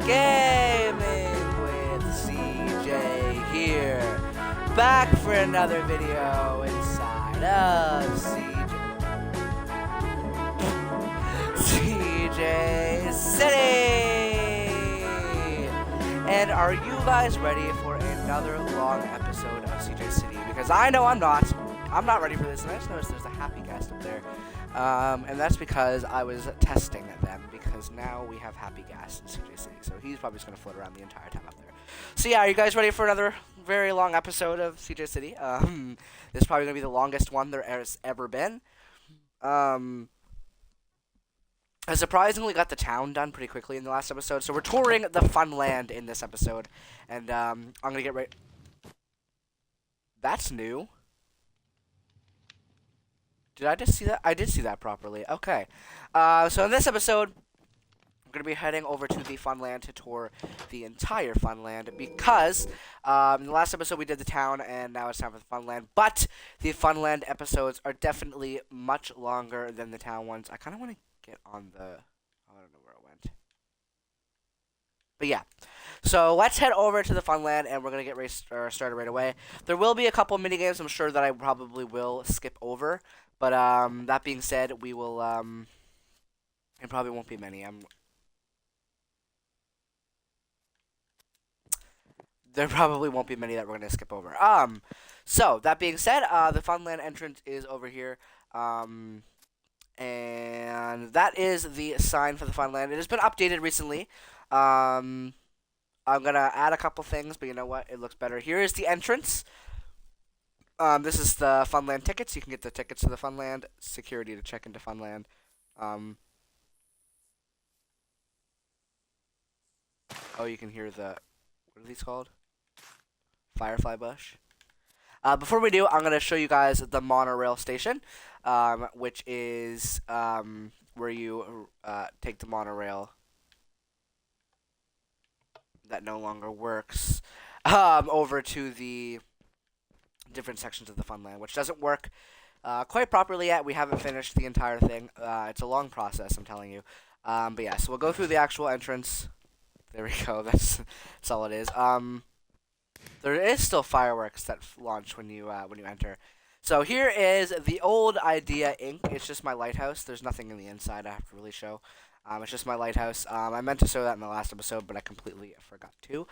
Gaming with CJ here, back for another video inside of CJs City. And are you guys ready for another long episode of CJs City? Because I know I'm not. I'm not ready for this, and I just noticed there's a happy guest up there. And that's because I was testing them, because now we have happy gas in CJ City, so he's probably just going to float around the entire time up there. So yeah, are you guys ready for another very long episode of CJ City? This is probably going to be the longest one there has ever been. I surprisingly got the town done pretty quickly in the last episode, so we're touring the funland in this episode, and I'm going to get right... That's new. Did I just see that? I did see that properly. Okay. So in this episode, I'm going to be heading over to the funland to tour the entire funland because in the last episode we did the town and now it's time for the funland. But the funland episodes are definitely much longer than the town ones. I kind of want to get on the... I don't know where it went. But yeah. So let's head over to the funland and we're going to get started right away. There will be a couple mini games I'm sure that I probably will skip over. But that being said, we will it probably won't be many. There probably won't be many that we're gonna skip over. So that being said, the Funland entrance is over here. And that is the sign for the Funland. It has been updated recently. I'm gonna add a couple things, but you know what? It looks better. Here is the entrance. This is the Funland tickets. You can get the tickets to the Funland. Security to check into Funland. Oh, you can hear the... What are these called? Firefly bush. Before we do, I'm going to show you guys the monorail station, which is where you take the monorail that no longer works over to the... different sections of the funland, which doesn't work quite properly yet. We haven't finished the entire thing. It's a long process, I'm telling you. But yeah, so we'll go through the actual entrance. There we go. That's all it is. There is still fireworks that launch when you enter. So here is the old Idea Inc. It's just my lighthouse. There's nothing in the inside I have to really show. It's just my lighthouse. I meant to show that in the last episode, but I completely forgot to.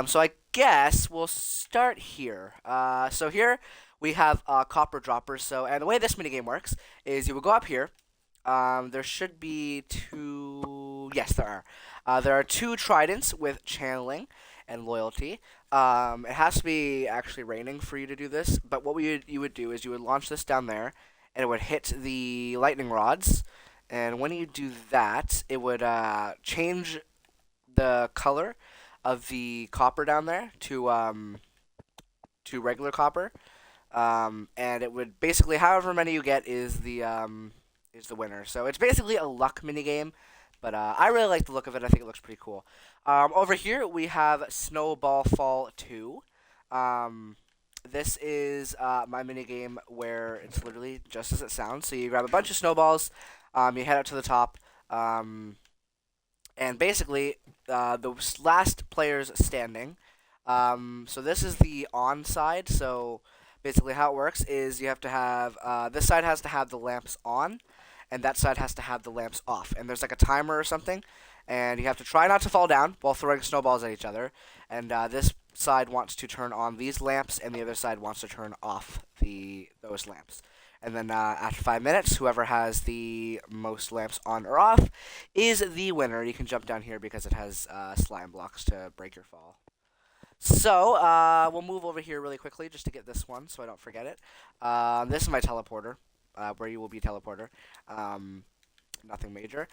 So I guess we'll start here. So here we have copper droppers. And the way this minigame works is you will go up here. There should be two... Yes, there are. There are two tridents with channeling and loyalty. It has to be actually raining for you to do this. But what you would do is you would launch this down there, and it would hit the lightning rods. And when you do that, it would change the color of the copper down there to regular copper, and it would basically, however many you get is the winner. So it's basically a luck mini game, but I really like the look of it. I think it looks pretty cool. Over here we have Snowball Fall 2. This is my mini game where it's literally just as it sounds. So you grab a bunch of snowballs, you head up to the top. And basically, the last players standing. So this is the on side. So basically how it works is you have to have, this side has to have the lamps on, and that side has to have the lamps off. And there's like a timer or something, and you have to try not to fall down while throwing snowballs at each other. And this side wants to turn on these lamps, and the other side wants to turn off those lamps. And then after 5 minutes, whoever has the most lamps on or off is the winner. You can jump down here because it has slime blocks to break your fall. So we'll move over here really quickly just to get this one so I don't forget it. This is my teleporter, where you will be teleporter. Nothing major.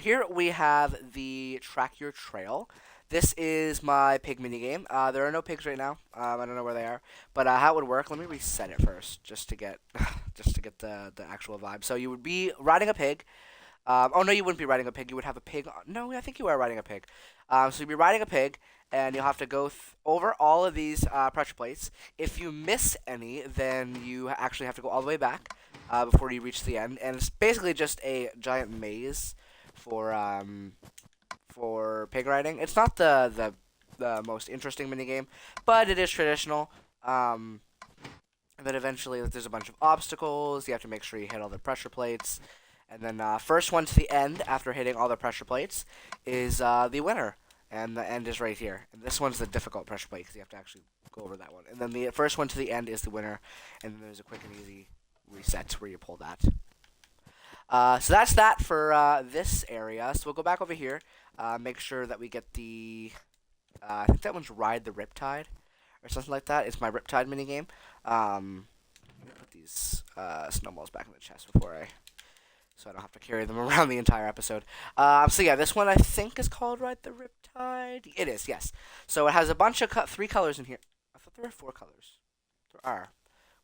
Here we have the Track Your Trail. This is my pig mini game. There are no pigs right now. I don't know where they are, but how it would work. Let me reset it first, just to get the actual vibe. So you would be riding a pig. Oh no, you wouldn't be riding a pig. You would have a pig. No, I think you are riding a pig. So you'd be riding a pig, and you'll have to go over all of these pressure plates. If you miss any, then you actually have to go all the way back before you reach the end. And it's basically just a giant maze for for pig riding. It's not the most interesting minigame, but it is traditional. Um, and then eventually, like, there's a bunch of obstacles. You have to make sure you hit all the pressure plates. And then first one to the end after hitting all the pressure plates is the winner. And the end is right here. And this one's the difficult pressure plate because you have to actually go over that one. And then the first one to the end is the winner. And then there's a quick and easy reset where you pull that. So that's that for this area. So we'll go back over here. Make sure that we get the... I think that one's Ride the Riptide or something like that. It's my Riptide minigame. Let me put these snowballs back in the chest before so I don't have to carry them around the entire episode. So yeah, this one I think is called Ride the Riptide. It is, yes. So it has a bunch of 3 colors in here. I thought there were 4 colors. There are.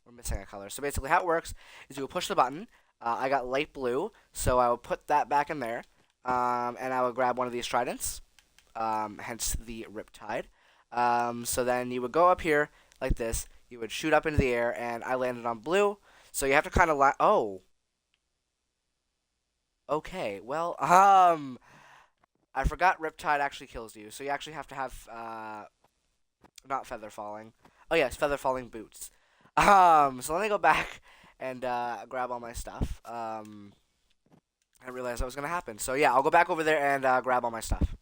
We're missing a color. So basically how it works is you will push the button. I got light blue, so I will put that back in there. And I will grab one of these tridents. Hence the Riptide. So then you would go up here like this. You would shoot up into the air, and I landed on blue. So you have to kind of oh. Okay, well, I forgot Riptide actually kills you, so you actually have to have, not Feather Falling. Oh yes, Feather Falling boots. So let me go back and, grab all my stuff. I realized that was gonna happen. So yeah, I'll go back over there and, grab all my stuff.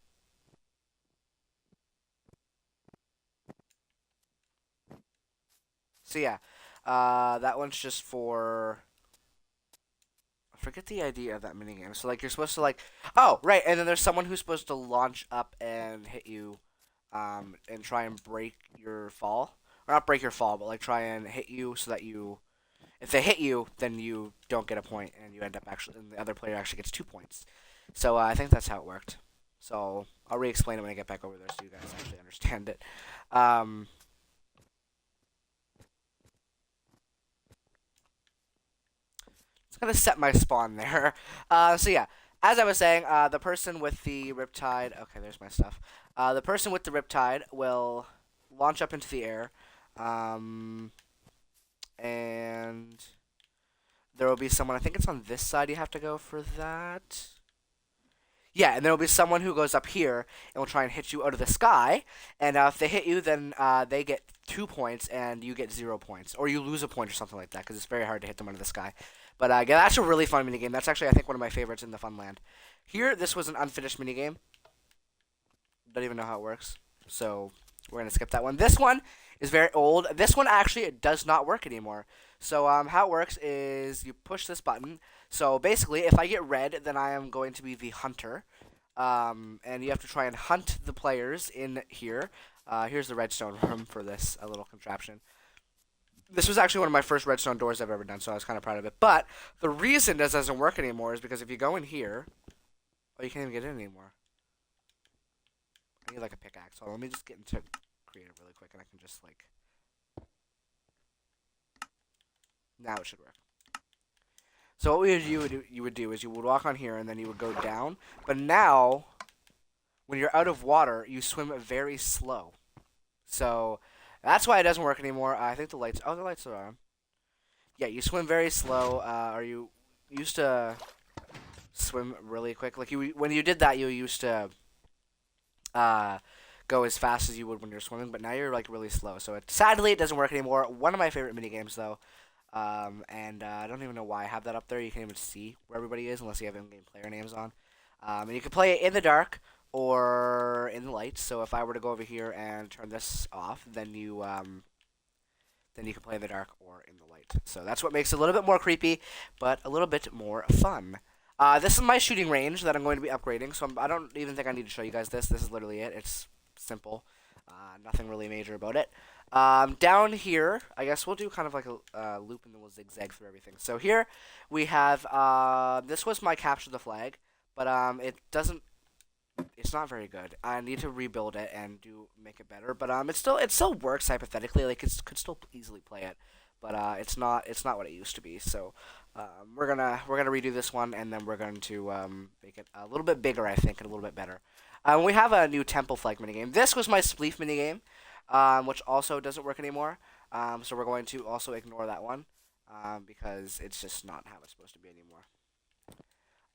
So yeah, that one's just for... I forget the idea of that minigame. So, like, you're supposed to, like... Oh, right, and then there's someone who's supposed to launch up and hit you, and try and break your fall. Or not break your fall, but, like, try and hit you so that you... If they hit you, then you don't get a point, and you end up actually... And the other player actually gets 2 points. So, I think that's how it worked. So, I'll re-explain it when I get back over there so you guys actually understand it. Gonna set my spawn there. So yeah, as I was saying, the person with the Riptide. Okay, there's my stuff. The person with the Riptide will launch up into the air, and there will be someone. I think it's on this side. You have to go for that. Yeah, and there will be someone who goes up here and will try and hit you out of the sky. And if they hit you, then they get 2 points, and you get 0 points, or you lose a point or something like that, because it's very hard to hit them out of the sky. But yeah, that's a really fun minigame. That's actually, I think, one of my favorites in the Funland. Here, this was an unfinished minigame. Don't even know how it works, so we're gonna skip that one. This one is very old. This one actually it does not work anymore. So how it works is you push this button. So basically, if I get red, then I am going to be the hunter. And you have to try and hunt the players in here. Here's the redstone room for this little contraption. This was actually one of my first redstone doors I've ever done, so I was kind of proud of it. But the reason this doesn't work anymore is because if you go in here, oh, you can't even get in anymore. I need like a pickaxe. So let me just get into creative really quick, and I can just like. Now it should work. So what you would do is you would walk on here, and then you would go down. But now, when you're out of water, you swim very slow. So that's why it doesn't work anymore. I think the lights. Oh, the lights are on. Yeah, you swim very slow. Or you used to swim really quick. Like when you did that, you used to go as fast as you would when you're swimming. But now you're like really slow. So sadly, it doesn't work anymore. One of my favorite mini games though. And I don't even know why I have that up there. You can't even see where everybody is unless you have in-game player names on. And you can play it in the dark or in the lights. So if I were to go over here and turn this off, then you can play in the dark or in the light. So that's what makes it a little bit more creepy, but a little bit more fun. This is my shooting range that I'm going to be upgrading. So I don't even think I need to show you guys this. This is literally it. It's simple. Nothing really major about it. Down here, I guess we'll do kind of like a loop and then we'll zigzag through everything. So here we have, this was my capture the flag, but it's not very good. I need to rebuild it and make it better, but it still works hypothetically. Like could still easily play it, but it's not what it used to be. So we're gonna redo this one, and then we're going to make it a little bit bigger, I think, and a little bit better. We have a new temple flag minigame. This was my spleef minigame. Which also doesn't work anymore. So we're going to also ignore that one because it's just not how it's supposed to be anymore.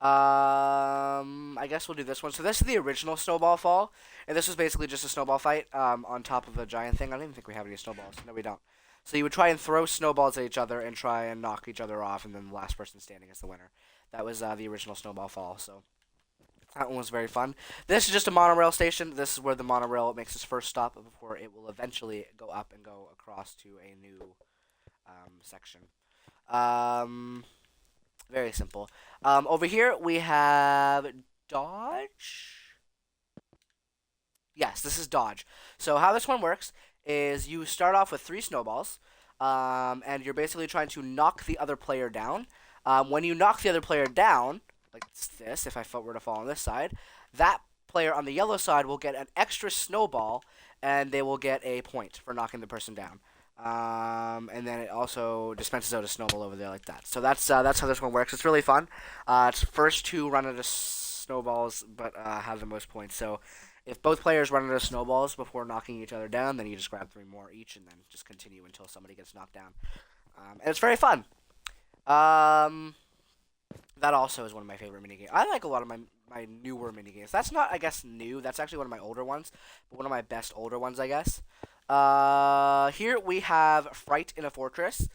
I guess we'll do this one. So this is the original snowball fall, and this was basically just a snowball fight on top of a giant thing. I don't even think we have any snowballs. No, we don't. So you would try and throw snowballs at each other and try and knock each other off, and then the last person standing is the winner. That was the original snowball fall. So that one was very fun. This is just a monorail station. This is where the monorail makes its first stop before it will eventually go up and go across to a new section. Um, Very simple. Over here we have dodge. Yes, this is dodge. So how this one works is you start off with 3 snowballs, and you're basically trying to knock the other player down. When you knock the other player down, like this, if I were to fall on this side, that player on the yellow side will get an extra snowball, and they will get a point for knocking the person down. And then it also dispenses out a snowball over there like that. So that's how this one works. It's really fun. It's first to run out of snowballs, but have the most points. So if both players run out of snowballs before knocking each other down, then you just grab 3 more each, and then just continue until somebody gets knocked down. And it's very fun. That also is one of my favorite minigames. I like a lot of my newer minigames. That's not, I guess, new. That's actually one of my older ones, but one of my best older ones, I guess. Here we have Fright in a Fortress.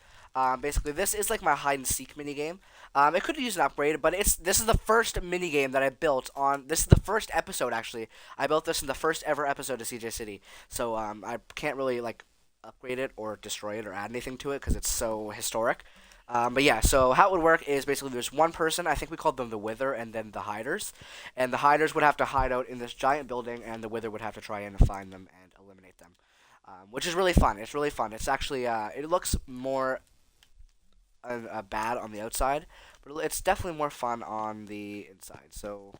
Basically, this is like my hide and seek minigame. It could use an upgrade, but this is the first minigame that I built on. This is the first episode, actually. I built this in the first ever episode of CJs City. So I can't really like upgrade it or destroy it or add anything to it because it's so historic. But yeah, so how it would work is basically there's one person, I think we called them the Wither, and then the Hiders. And the Hiders would have to hide out in this giant building, and the Wither would have to try and find them and eliminate them. Which is really fun. It's really fun. It's actually, it looks more bad on the outside, but it's definitely more fun on the inside. So,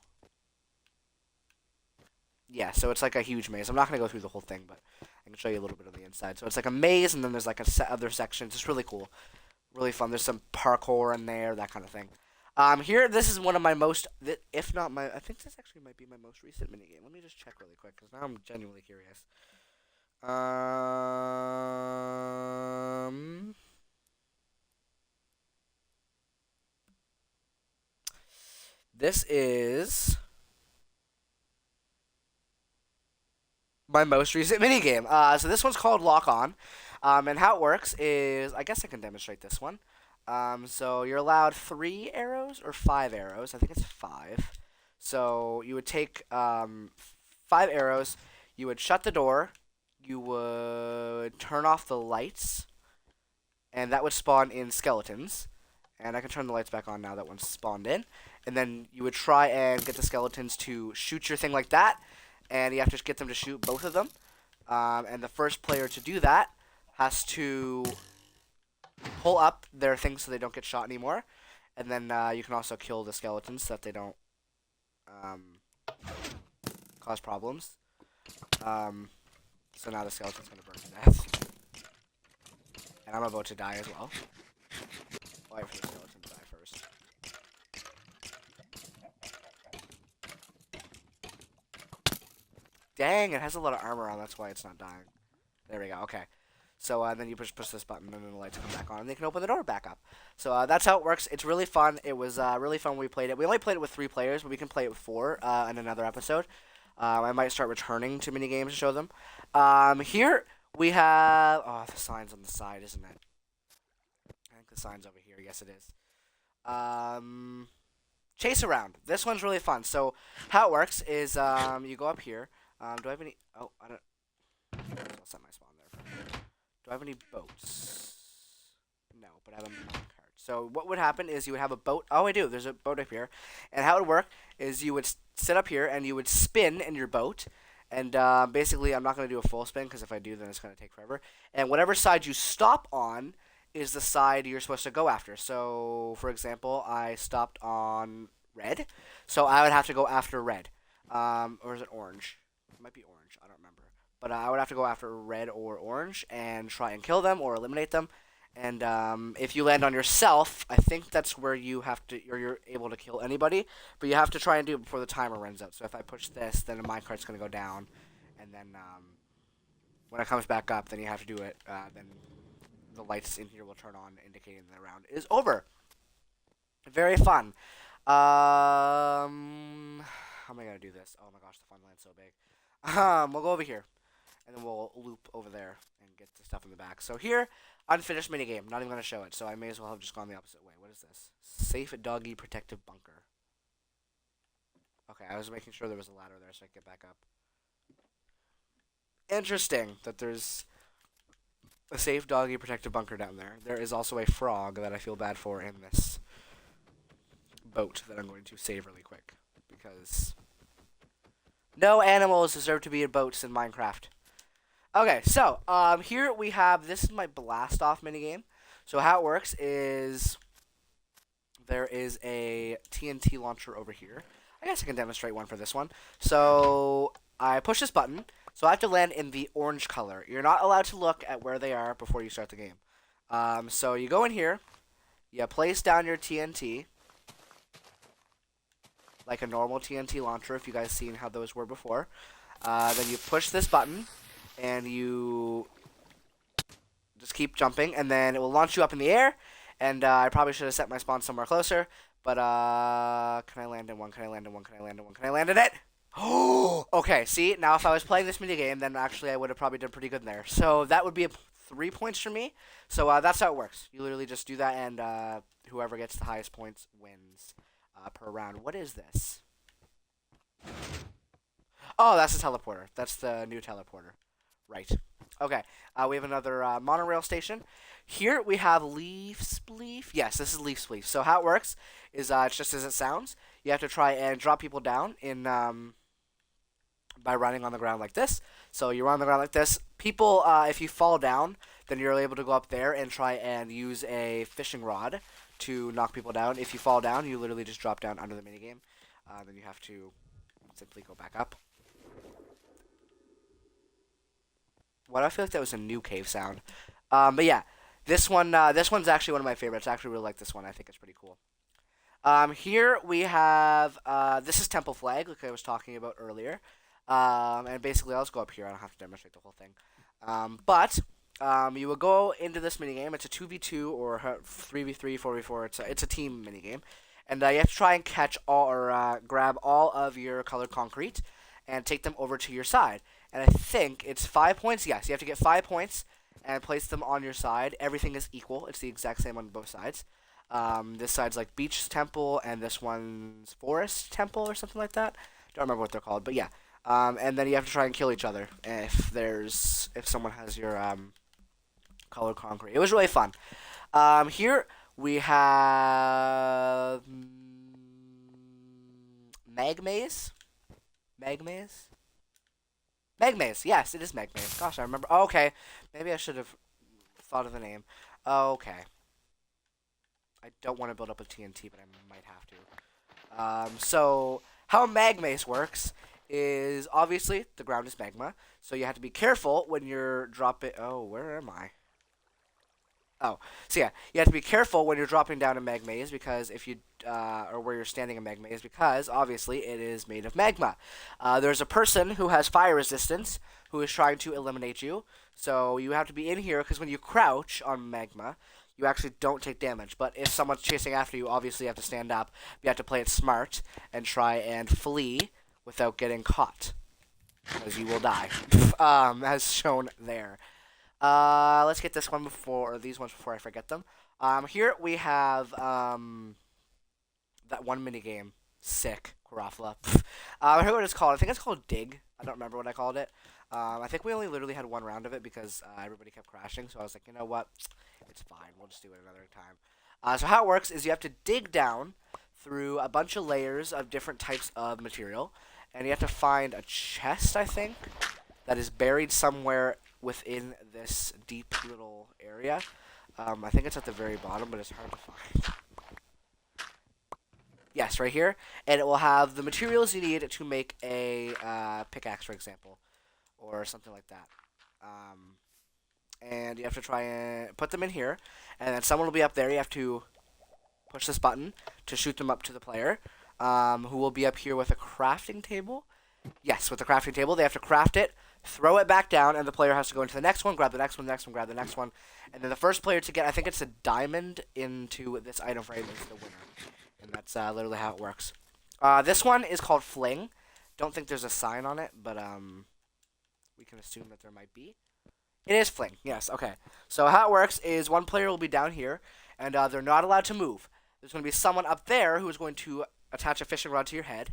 yeah, so it's like a huge maze. I'm not going to go through the whole thing, but I can show you a little bit of the inside. So it's like a maze, and then there's like other sections. It's really cool. Really fun. There's some parkour in there, that kind of thing. Here, this is one of my most, if not my, I think this actually might be my most recent minigame. Let me just check really quick, because now I'm genuinely curious. This is my most recent minigame. So this one's called Lock On. And how it works is, I guess I can demonstrate this one. So you're allowed 3 arrows or 5 arrows. I think it's 5. So you would take 5 arrows. You would shut the door. You would turn off the lights, and that would spawn in skeletons. And I can turn the lights back on now that one's spawned in. And then you would try and get the skeletons to shoot your thing like that, and you have to get them to shoot both of them. And the first player to do that has to pull up their things so they don't get shot anymore. And then you can also kill the skeletons so that they don't cause problems. So now the skeleton's going to burn to death. And I'm about to die as well. Wait for the skeleton to die first. Dang, it has a lot of armor on, that's why it's not dying. There we go, okay. So then you push this button, and then the lights come back on, and they can open the door back up. So that's how it works. It's really fun. It was really fun when we played it. We only played it with 3 players, but we can play it with 4 in another episode. I might start returning to minigames to show them. Here we have... Oh, the sign's on the side, isn't it? I think the sign's over here. Yes, it is. Chase around. This one's really fun. So how it works is you go up here. Do I have any... Oh, I don't... I'll set my spawn there. Do I have any boats? No, but I have a minecart. So what would happen is you would have a boat. Oh, I do. There's a boat up here. And how it would work is you would sit up here and you would spin in your boat. And basically, I'm not going to do a full spin because if I do, then it's going to take forever. And whatever side you stop on is the side you're supposed to go after. So, for example, I stopped on red. So I would have to go after red. Or is it orange? It might be orange. I don't remember. But I would have to go after red or orange and try and kill them or eliminate them. And if you land on yourself, I think that's where you have to, or you're able to kill anybody. But you have to try and do it before the timer runs out. So if I push this, then my cart's going to go down. And then when it comes back up, then you have to do it. Then the lights in here will turn on, indicating the round is over. Very fun. How am I gonna do this? Oh my gosh, the fun land's so big. We'll go over here, and then we'll loop over there and get the stuff in the back. So here, unfinished minigame. Not even gonna show it, so I may as well have just gone the opposite way. What is this? Safe doggy protective bunker. Okay, I was making sure there was a ladder there so I could get back up. Interesting that there's a safe doggy protective bunker down there. There is also a frog that I feel bad for in this boat that I'm going to save really quick. Because no animals deserve to be in boats in Minecraft. Okay, so here we have, this is my blast off minigame. So how it works is there is a TNT launcher over here. I guess I can demonstrate one for this one. So I push this button. So I have to land in the orange color. You're not allowed to look at where they are before you start the game. So you go in here. You place down your TNT. Like a normal TNT launcher, if you guys seen how those were before. Then you push this button. And you just keep jumping. And then it will launch you up in the air. And I probably should have set my spawn somewhere closer. But, can I land in one? Can I land in one? Can I land in one? Can I land in it? Oh, okay. See, now if I was playing this minigame, then actually I would have probably done pretty good there. So that would be 3 points for me. So that's how it works. You literally just do that, and whoever gets the highest points wins per round. What is this? Oh, that's the teleporter. That's the new teleporter. Right. Okay. We have another monorail station. Here we have Leaf Spleef. Yes, this is Leaf Spleef. So how it works is it's just as it sounds. You have to try and drop people down in by running on the ground like this. So you run on the ground like this. People, if you fall down, then you're able to go up there and try and use a fishing rod to knock people down. If you fall down, you literally just drop down under the minigame. Then you have to simply go back up. Why do I feel like that was a new cave sound? But yeah, this one's actually one of my favorites. I actually really like this one. I think it's pretty cool. Here we have, this is Temple Flag, like I was talking about earlier. And basically, I'll just go up here. I don't have to demonstrate the whole thing. You will go into this minigame. It's a 2v2 or 3v3, 4v4. It's a team minigame. And you have to try and catch all, or grab all of your colored concrete and take them over to your side. And I think it's 5 points. Yes, you have to get 5 points and place them on your side. Everything is equal. It's the exact same on both sides. This side's like Beach Temple, and this one's Forest Temple or something like that. Don't remember what they're called, but yeah. And then you have to try and kill each other if someone has your colored concrete. It was really fun. Here we have Magmaze. Magmaze? Magmaze, yes, it is Magmaze. Gosh, I remember. Oh, okay, maybe I should have thought of the name. Okay. I don't want to build up a TNT, but I might have to. So, how Magmaze works is, obviously, the ground is magma, so you have to be careful when you're dropping... Oh, where am I? Oh, so yeah, you have to be careful when you're dropping down a magmaze because if you, or where you're standing in magmaze because obviously it is made of magma. There's a person who has fire resistance who is trying to eliminate you, so you have to be in here because when you crouch on magma, you actually don't take damage. But if someone's chasing after you, obviously you have to stand up. You have to play it smart and try and flee without getting caught because you will die, as shown there. Let's get this one these ones before I forget them. Here we have, that one minigame. Sick. Garofla. I forget what it's called. I think it's called Dig. I don't remember what I called it. I think we only literally had one round of it because, everybody kept crashing, so I was like, you know what? It's fine. We'll just do it another time. So how it works is you have to dig down through a bunch of layers of different types of material, and you have to find a chest, I think, that is buried somewhere within this deep little area. I think it's at the very bottom, but it's hard to find. Yes, right here. And it will have the materials you need to make a pickaxe, for example, or something like that. And you have to try and put them in here, and then someone will be up there. You have to push this button to shoot them up to the player, who will be up here with a crafting table. Yes, with the crafting table. They have to craft it, throw it back down, and the player has to go into the next one, grab the next one, grab the next one. And then the first player to get, I think it's a diamond into this item frame is the winner. And That's literally how it works. This one is called Fling. Don't think there's a sign on it, but we can assume that there might be. It is Fling. Yes. Okay. So how it works is one player will be down here, and they're not allowed to move. There's going to be someone up there who is going to attach a fishing rod to your head,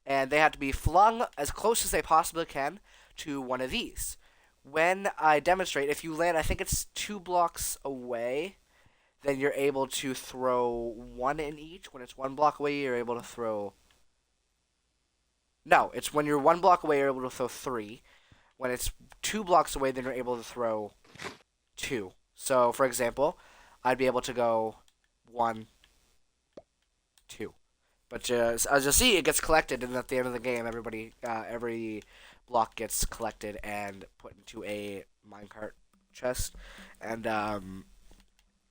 and they have to be flung as close as they possibly can to one of these. When I demonstrate, if you land, I think it's 2 blocks away, then you're able to throw one in each. When it's 1 block away, you're able to throw. No, it's when you're 1 block away, you're able to throw three. When it's 2 blocks away, then you're able to throw two. So, for example, I'd be able to go 1, 2. But just, as you'll see, it gets collected, and at the end of the game, every block gets collected and put into a minecart chest. And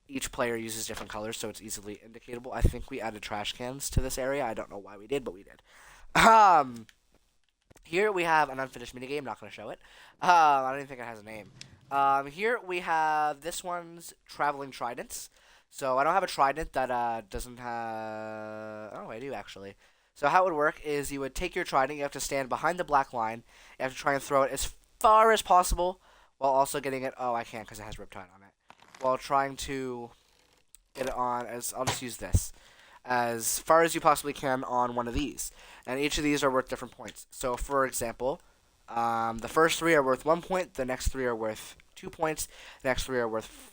each player uses different colors, so it's easily indicatable. I think we added trash cans to this area. I don't know why we did, but we did. Here we have an unfinished minigame. Not going to show it. I don't even think it has a name. Here we have this one's traveling tridents. So I don't have a trident that doesn't have. Oh, I do actually. So how it would work is you would take your trident. You have to stand behind the black line. You have to try and throw it as far as possible while also getting it. Oh, I can't because it has Riptide on it. While trying to get it on as I'll just use this as far as you possibly can on one of these. And each of these are worth different points. So, for example, the first 3 are worth 1 point, the next 3 are worth 2 points, the next 3 are worth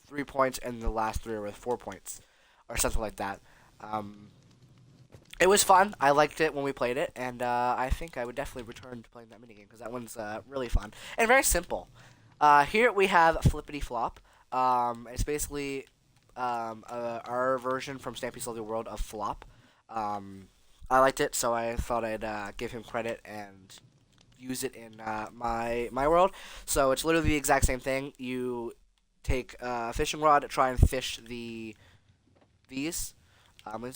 3 points, and the last 3 are worth 4 points, or something like that. It was fun. I liked it when we played it, and I think I would definitely return to playing that minigame because that one's really fun and very simple. Here we have Flippity Flop. It's basically our version from Stampy's Lovely World of Flop. I liked it, so I thought I'd give him credit and use it in my world. So it's literally the exact same thing. You take a fishing rod, try and fish these. Let's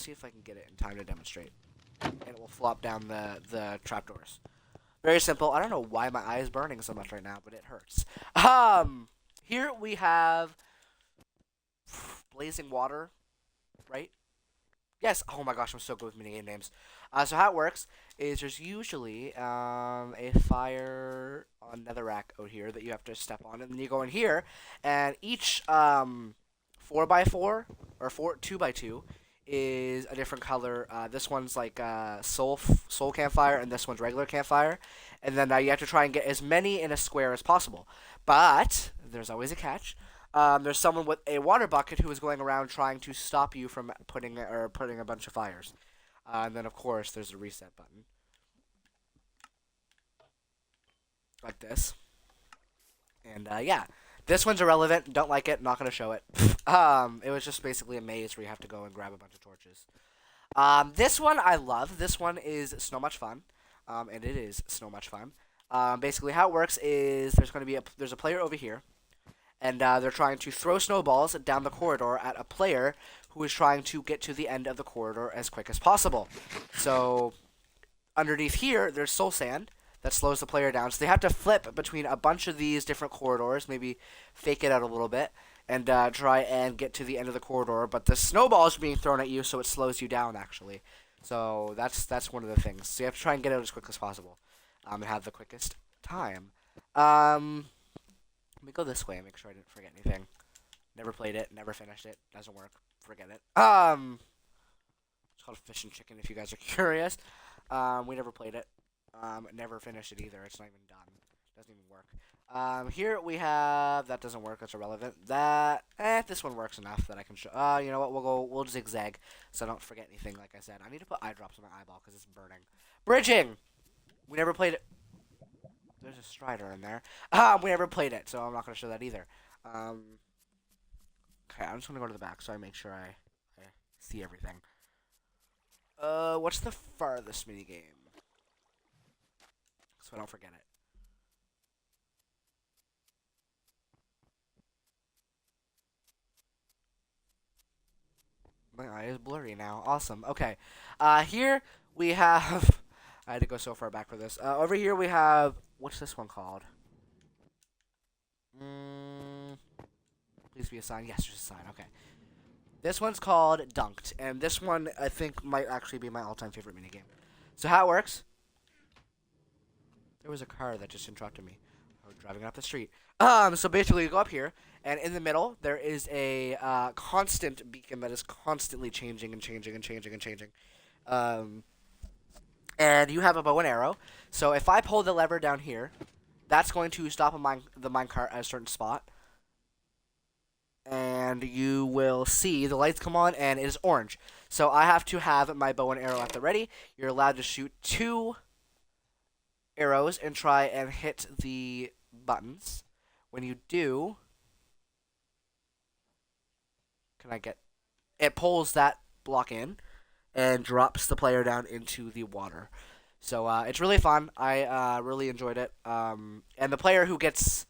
see if I can get it in time to demonstrate. And it will flop down the trapdoors. Very simple. I don't know why my eye is burning so much right now, but it hurts. Here we have blazing water, right? Yes. Oh my gosh, I'm so good with minigame names. So how it works is there's usually a fire on netherrack out here that you have to step on, and then you go in here, and each 4x4 or 2x2 is a different color. This one's like soul campfire, and this one's regular campfire, and then you have to try and get as many in a square as possible. But there's always a catch. There's someone with a water bucket who is going around trying to stop you from putting a bunch of fires. And then, of course, there's a reset button. Like this. And, yeah. This one's irrelevant. Don't like it. Not going to show it. It was just basically a maze where you have to go and grab a bunch of torches. This one I love. This one is so much fun. And it is so much fun. Basically, how it works is there's a player over here. And they're trying to throw snowballs down the corridor at a player who is trying to get to the end of the corridor as quick as possible. So, underneath here, there's soul sand that slows the player down. So they have to flip between a bunch of these different corridors, maybe fake it out a little bit, and try and get to the end of the corridor. But the snowball is being thrown at you, so it slows you down, actually. So that's one of the things. So you have to try and get out as quick as possible and have the quickest time. Let me go this way and make sure I didn't forget anything. Never played it, never finished it, doesn't work. Forget it. It's called Fish and Chicken if you guys are curious. We never played it. Never finished it either. It's not even done. Doesn't even work. Here we have that doesn't work. That's irrelevant. This one works enough that I can show. You know what? We'll zigzag so I don't forget anything. Like I said, I need to put eye drops on my eyeball because it's burning. Bridging. We never played it. There's a Strider in there. We never played it, so I'm not gonna show that either. Okay, I'm just gonna go to the back so I make sure I see everything. What's the farthest minigame? So I don't forget it. My eye is blurry now. Awesome. Okay. Here we have. I had to go so far back for this. Over here we have. What's this one called? Please be a sign. Yes, there's a sign. Okay. This one's called Dunked, and this one I think might actually be my all-time favorite minigame. So how it works? There was a car that just interrupted me. I was driving up the street. So basically, you go up here, and in the middle there is a constant beacon that is constantly changing and changing and changing and changing. Um, and you have a bow and arrow. So if I pull the lever down here, that's going to stop the minecart at a certain spot. And you will see the lights come on, and it is orange. So I have to have my bow and arrow at the ready. You're allowed to shoot 2 arrows and try and hit the buttons. When you do, it pulls that block in and drops the player down into the water. So it's really fun. I really enjoyed it. And the player who gets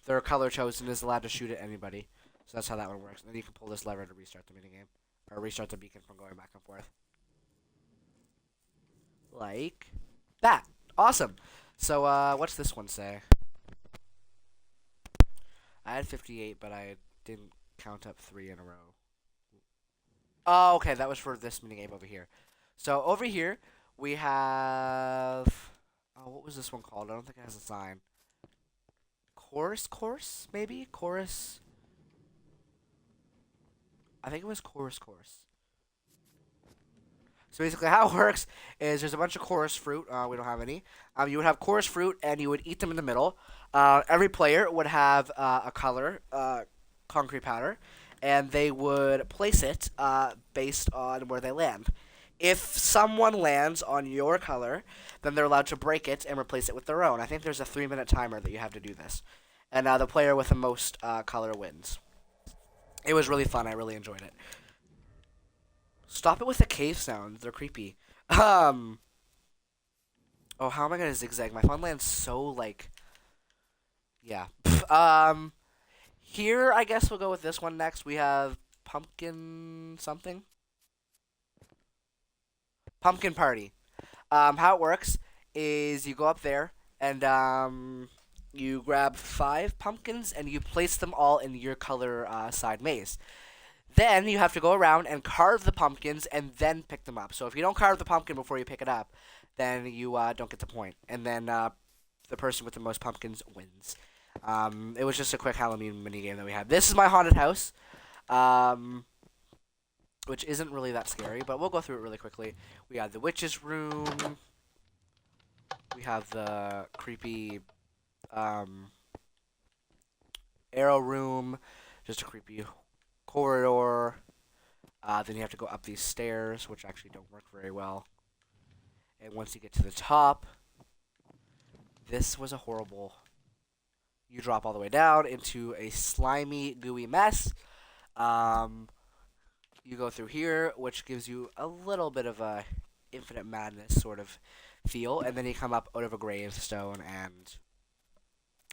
their color chosen is allowed to shoot at anybody. So that's how that one works. And then you can pull this lever to restart the minigame. Or restart the beacon from going back and forth. Like that. Awesome. So what's this one say? I had 58, but I didn't count up 3 in a row. Oh, okay. That was for this minigame over here. So over here, we have... Oh, what was this one called? I don't think it has a sign. Chorus course, maybe? Chorus... I think it was chorus course. So basically how it works is there's a bunch of chorus fruit. We don't have any. You would have chorus fruit, and you would eat them in the middle. Every player would have a color, concrete powder, and they would place it based on where they land. If someone lands on your color, then they're allowed to break it and replace it with their own. I think there's a 3-minute timer that you have to do this. And the player with the most color wins. It was really fun. I really enjoyed it. Stop it with the cave sounds. They're creepy. Oh, how am I gonna zigzag? My funland's so like... Yeah. Here, I guess we'll go with this one next. We have pumpkin something. Pumpkin party. How it works is you go up there and you grab 5 pumpkins and you place them all in your color side maze. Then you have to go around and carve the pumpkins and then pick them up. So if you don't carve the pumpkin before you pick it up, then you don't get the point. And then the person with the most pumpkins wins. It was just a quick Halloween minigame that we had. This is my haunted house, which isn't really that scary, but we'll go through it really quickly. We have the witch's room. We have the creepy arrow room, just a creepy corridor. Then you have to go up these stairs, which actually don't work very well. And once you get to the top, this was a horrible... You drop all the way down into a slimy, gooey mess. You go through here, which gives you a little bit of a infinite madness sort of feel, and then you come up out of a gravestone, and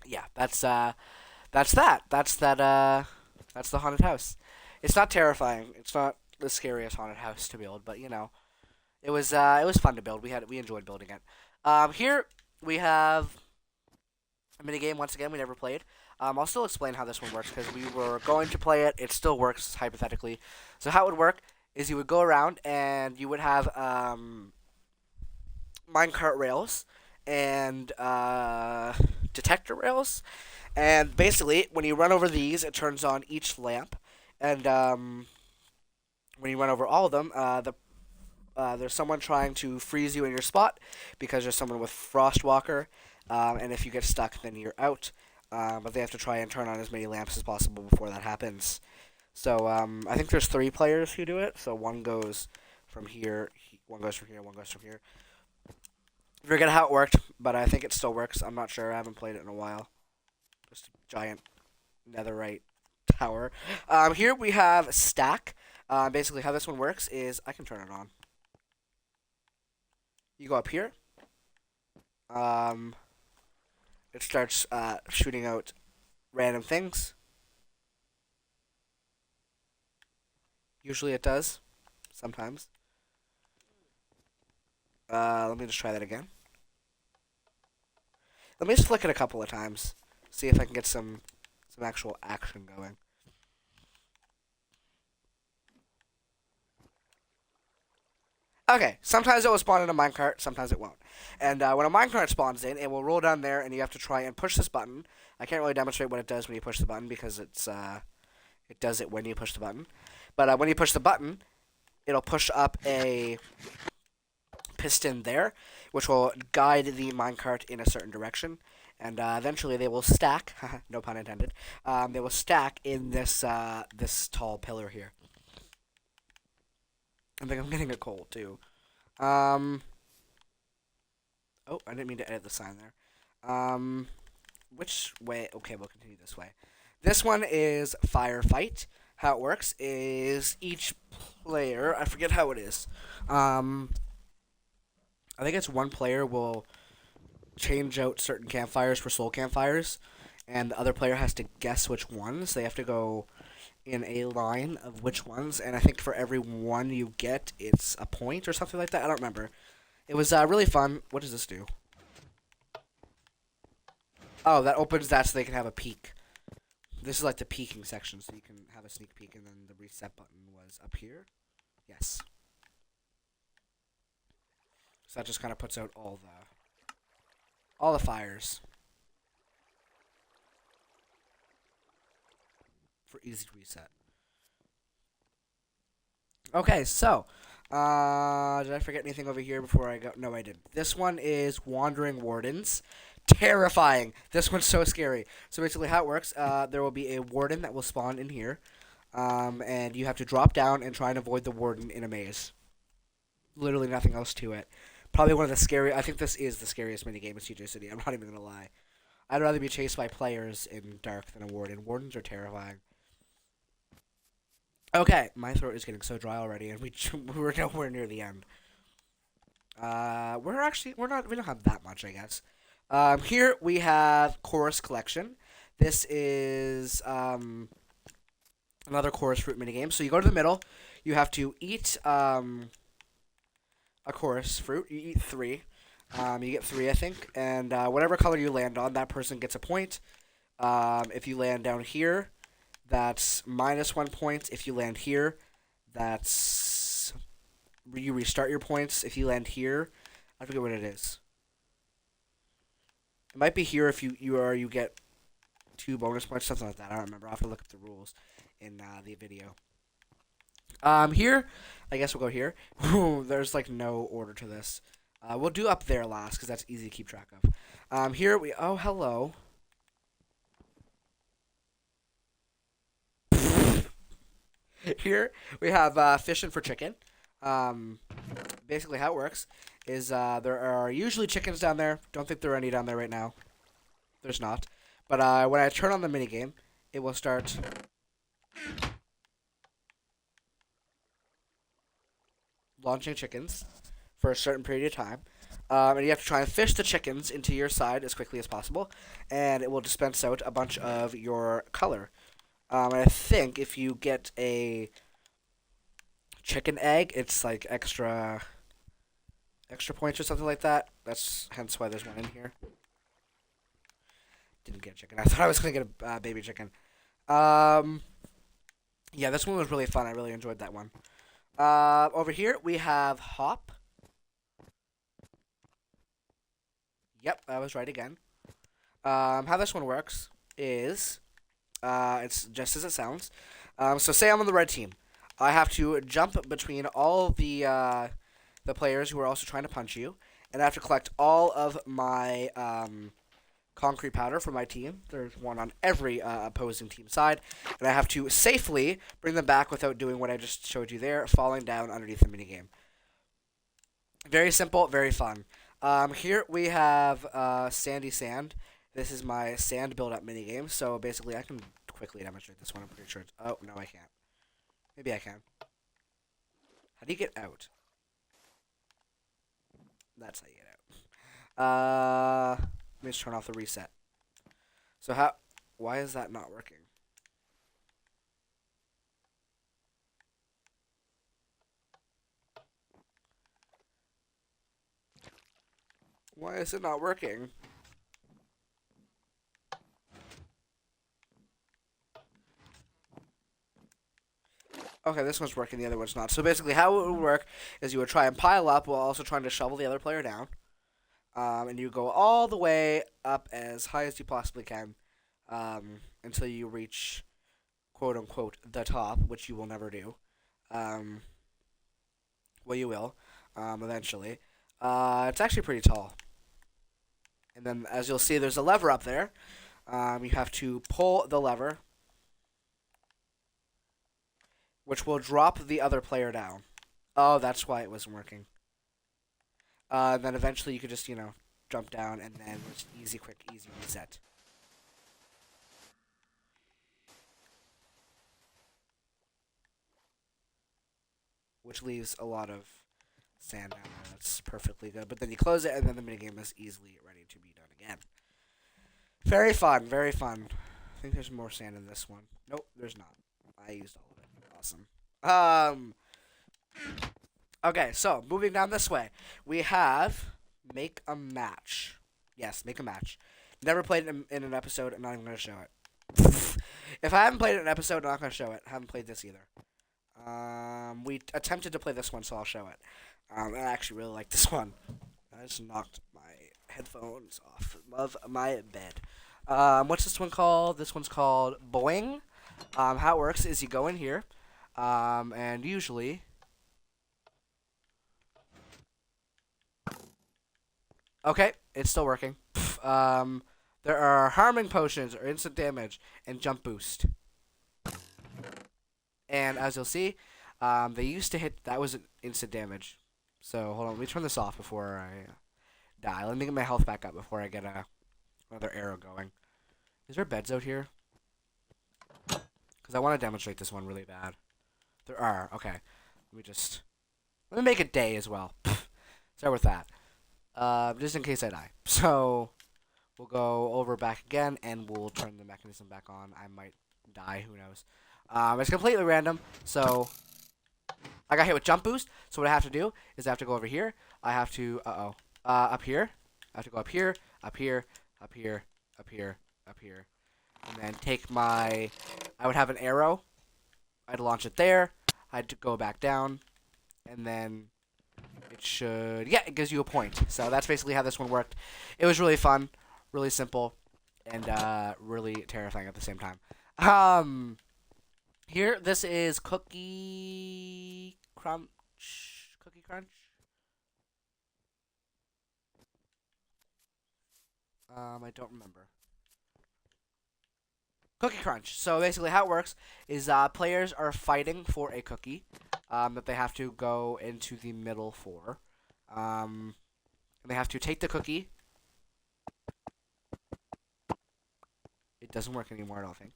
yeah, that's that. That's the haunted house. It's not terrifying. It's not the scariest haunted house to build, but you know, it was fun to build. We enjoyed building it. Here we have a minigame. Once again, we never played. I'll still explain how this one works because we were going to play it. It still works hypothetically. So how it would work is you would go around and you would have minecart rails and detector rails. And basically, when you run over these, it turns on each lamp. And when you run over all of them, there's someone trying to freeze you in your spot because there's someone with Frostwalker. And if you get stuck, then you're out. But they have to try and turn on as many lamps as possible before that happens. So I think there's 3 players who do it. So one goes from here, one goes from here, one goes from here. I forget how it worked, but I think it still works. I'm not sure. I haven't played it in a while. Just a giant netherite tower. Here we have stack. Basically, how this one works is I can turn it on. You go up here. It starts shooting out random things. Usually it does. Sometimes. Let me just try that again. Let me just flick it a couple of times. See if I can get some actual action going. Okay, sometimes it will spawn in a minecart, sometimes it won't. And when a minecart spawns in, it will roll down there, and you have to try and push this button. I can't really demonstrate what it does when you push the button because it does it when you push the button. But when you push the button, it'll push up a piston there, which will guide the minecart in a certain direction. And eventually they will stack, no pun intended, they will stack in this tall pillar here. I think I'm getting a cold, too. Um, oh, I didn't mean to edit the sign there. Which way? Okay, we'll continue this way. This one is firefight. How it works is each player, I forget how it is. I think it's one player will change out certain campfires for soul campfires, and the other player has to guess which ones. They have to go in a line of which ones, and I think for every one you get, it's a point or something like that. I don't remember. It was really fun. What does this do? Oh, that opens that so they can have a peek. This is like the peeking section, so you can have a sneak peek, and then the reset button was up here. Yes. So that just kind of puts out all the fires for easy reset. Okay, so did I forget anything over here before I go? No, I didn't. This one is Wandering Wardens. Terrifying. This one's so scary. So basically, how it works, there will be a warden that will spawn in here, and you have to drop down and try and avoid the warden in a maze. Literally nothing else to it. Probably one of the scary. I think this is the scariest minigame in CJ City. I'm not even gonna lie. I'd rather be chased by players in dark than a warden. Wardens are terrifying. Okay, my throat is getting so dry already, and we're nowhere near the end. We don't have that much, I guess. Here we have chorus collection. This is another chorus fruit minigame. So you go to the middle. You have to eat a chorus fruit. You eat three. You get three, I think, and whatever color you land on, that person gets a point. If you land down here, that's -1 point. If you land here, that's you restart your points. If you land here, I forget what it is. It might be here if you get 2 bonus points, something like that. I don't remember. I'll have to look up the rules in the video. Here, I guess we'll go here. There's like no order to this. We'll do up there last because that's easy to keep track of. Here we. Oh, hello. Here we have fishing for chicken. Basically, how it works is there are usually chickens down there. Don't think there are any down there right now. There's not. But when I turn on the minigame, it will start launching chickens for a certain period of time. And you have to try and fish the chickens into your side as quickly as possible. And it will dispense out a bunch of your color. And I think if you get a chicken egg, it's like extra points or something like that. That's hence why there's one in here. Didn't get a chicken. I thought I was gonna get a baby chicken. Yeah, this one was really fun. I really enjoyed that one. Over here we have hop. Yep, I was right again. How this one works is, it's just as it sounds. So say I'm on the red team. I have to jump between all the players who are also trying to punch you, and I have to collect all of my concrete powder for my team. There's one on every opposing team side, and I have to safely bring them back without doing what I just showed you there, falling down underneath the minigame. Very simple, very fun. Here we have Sandy Sand. This is my sand build-up minigame, so basically I can quickly demonstrate this one. I'm pretty sure it's... Oh, no, I can't. Maybe I can. How do you get out? That's how you get out. Let me just turn off the reset. So how... Why is that not working? Why is it not working? Okay, this one's working, the other one's not. So basically, how it would work is you would try and pile up while also trying to shovel the other player down. And you go all the way up as high as you possibly can until you reach, quote unquote, the top, which you will never do. Um, well, you will eventually. It's actually pretty tall. And then, as you'll see, there's a lever up there. You have to pull the lever, which will drop the other player down. Oh, that's why it wasn't working. Then eventually you could just, jump down and then just easy, quick, easy reset. Which leaves a lot of sand down there. That's perfectly good. But then you close it and then the minigame is easily ready to be done again. Very fun, very fun. I think there's more sand in this one. Nope, there's not. I used all of it. Awesome. Okay, so moving down this way, we have make a match. Yes, make a match. Never played it in an episode. I'm not even gonna show it. If I haven't played it in an episode, I'm not gonna show it. Haven't played this either. We attempted to play this one, so I'll show it. I actually really like this one. I just knocked my headphones off of my bed. What's this one called? This one's called Boing. How it works is you go in here, and usually. Okay, it's still working. There are harming potions or instant damage and jump boost. And as you'll see, they used to hit. That was an instant damage. So hold on, let me turn this off before I die. Let me get my health back up before I get another arrow going. Is there beds out here? Because I want to demonstrate this one really bad. There are. Okay. Let me make it day as well. Start with that. Just in case I die. So we'll go over back again, and we'll turn the mechanism back on. I might die. Who knows? It's completely random. So I got hit with jump boost. So what I have to do is I have to go over here. I have to up here. I have to go up here, up here, up here, up here, up here, and then take my. I would have an arrow. I'd launch it there. I'd go back down, and then it should. Yeah, it gives you a point. So that's basically how this one worked. It was really fun, really simple, and really terrifying at the same time. Here, this is Cookie Crunch. Cookie Crunch? I don't remember. Cookie Crunch. So basically how it works is players are fighting for a cookie that they have to go into the middle for. And they have to take the cookie. It doesn't work anymore, I don't think.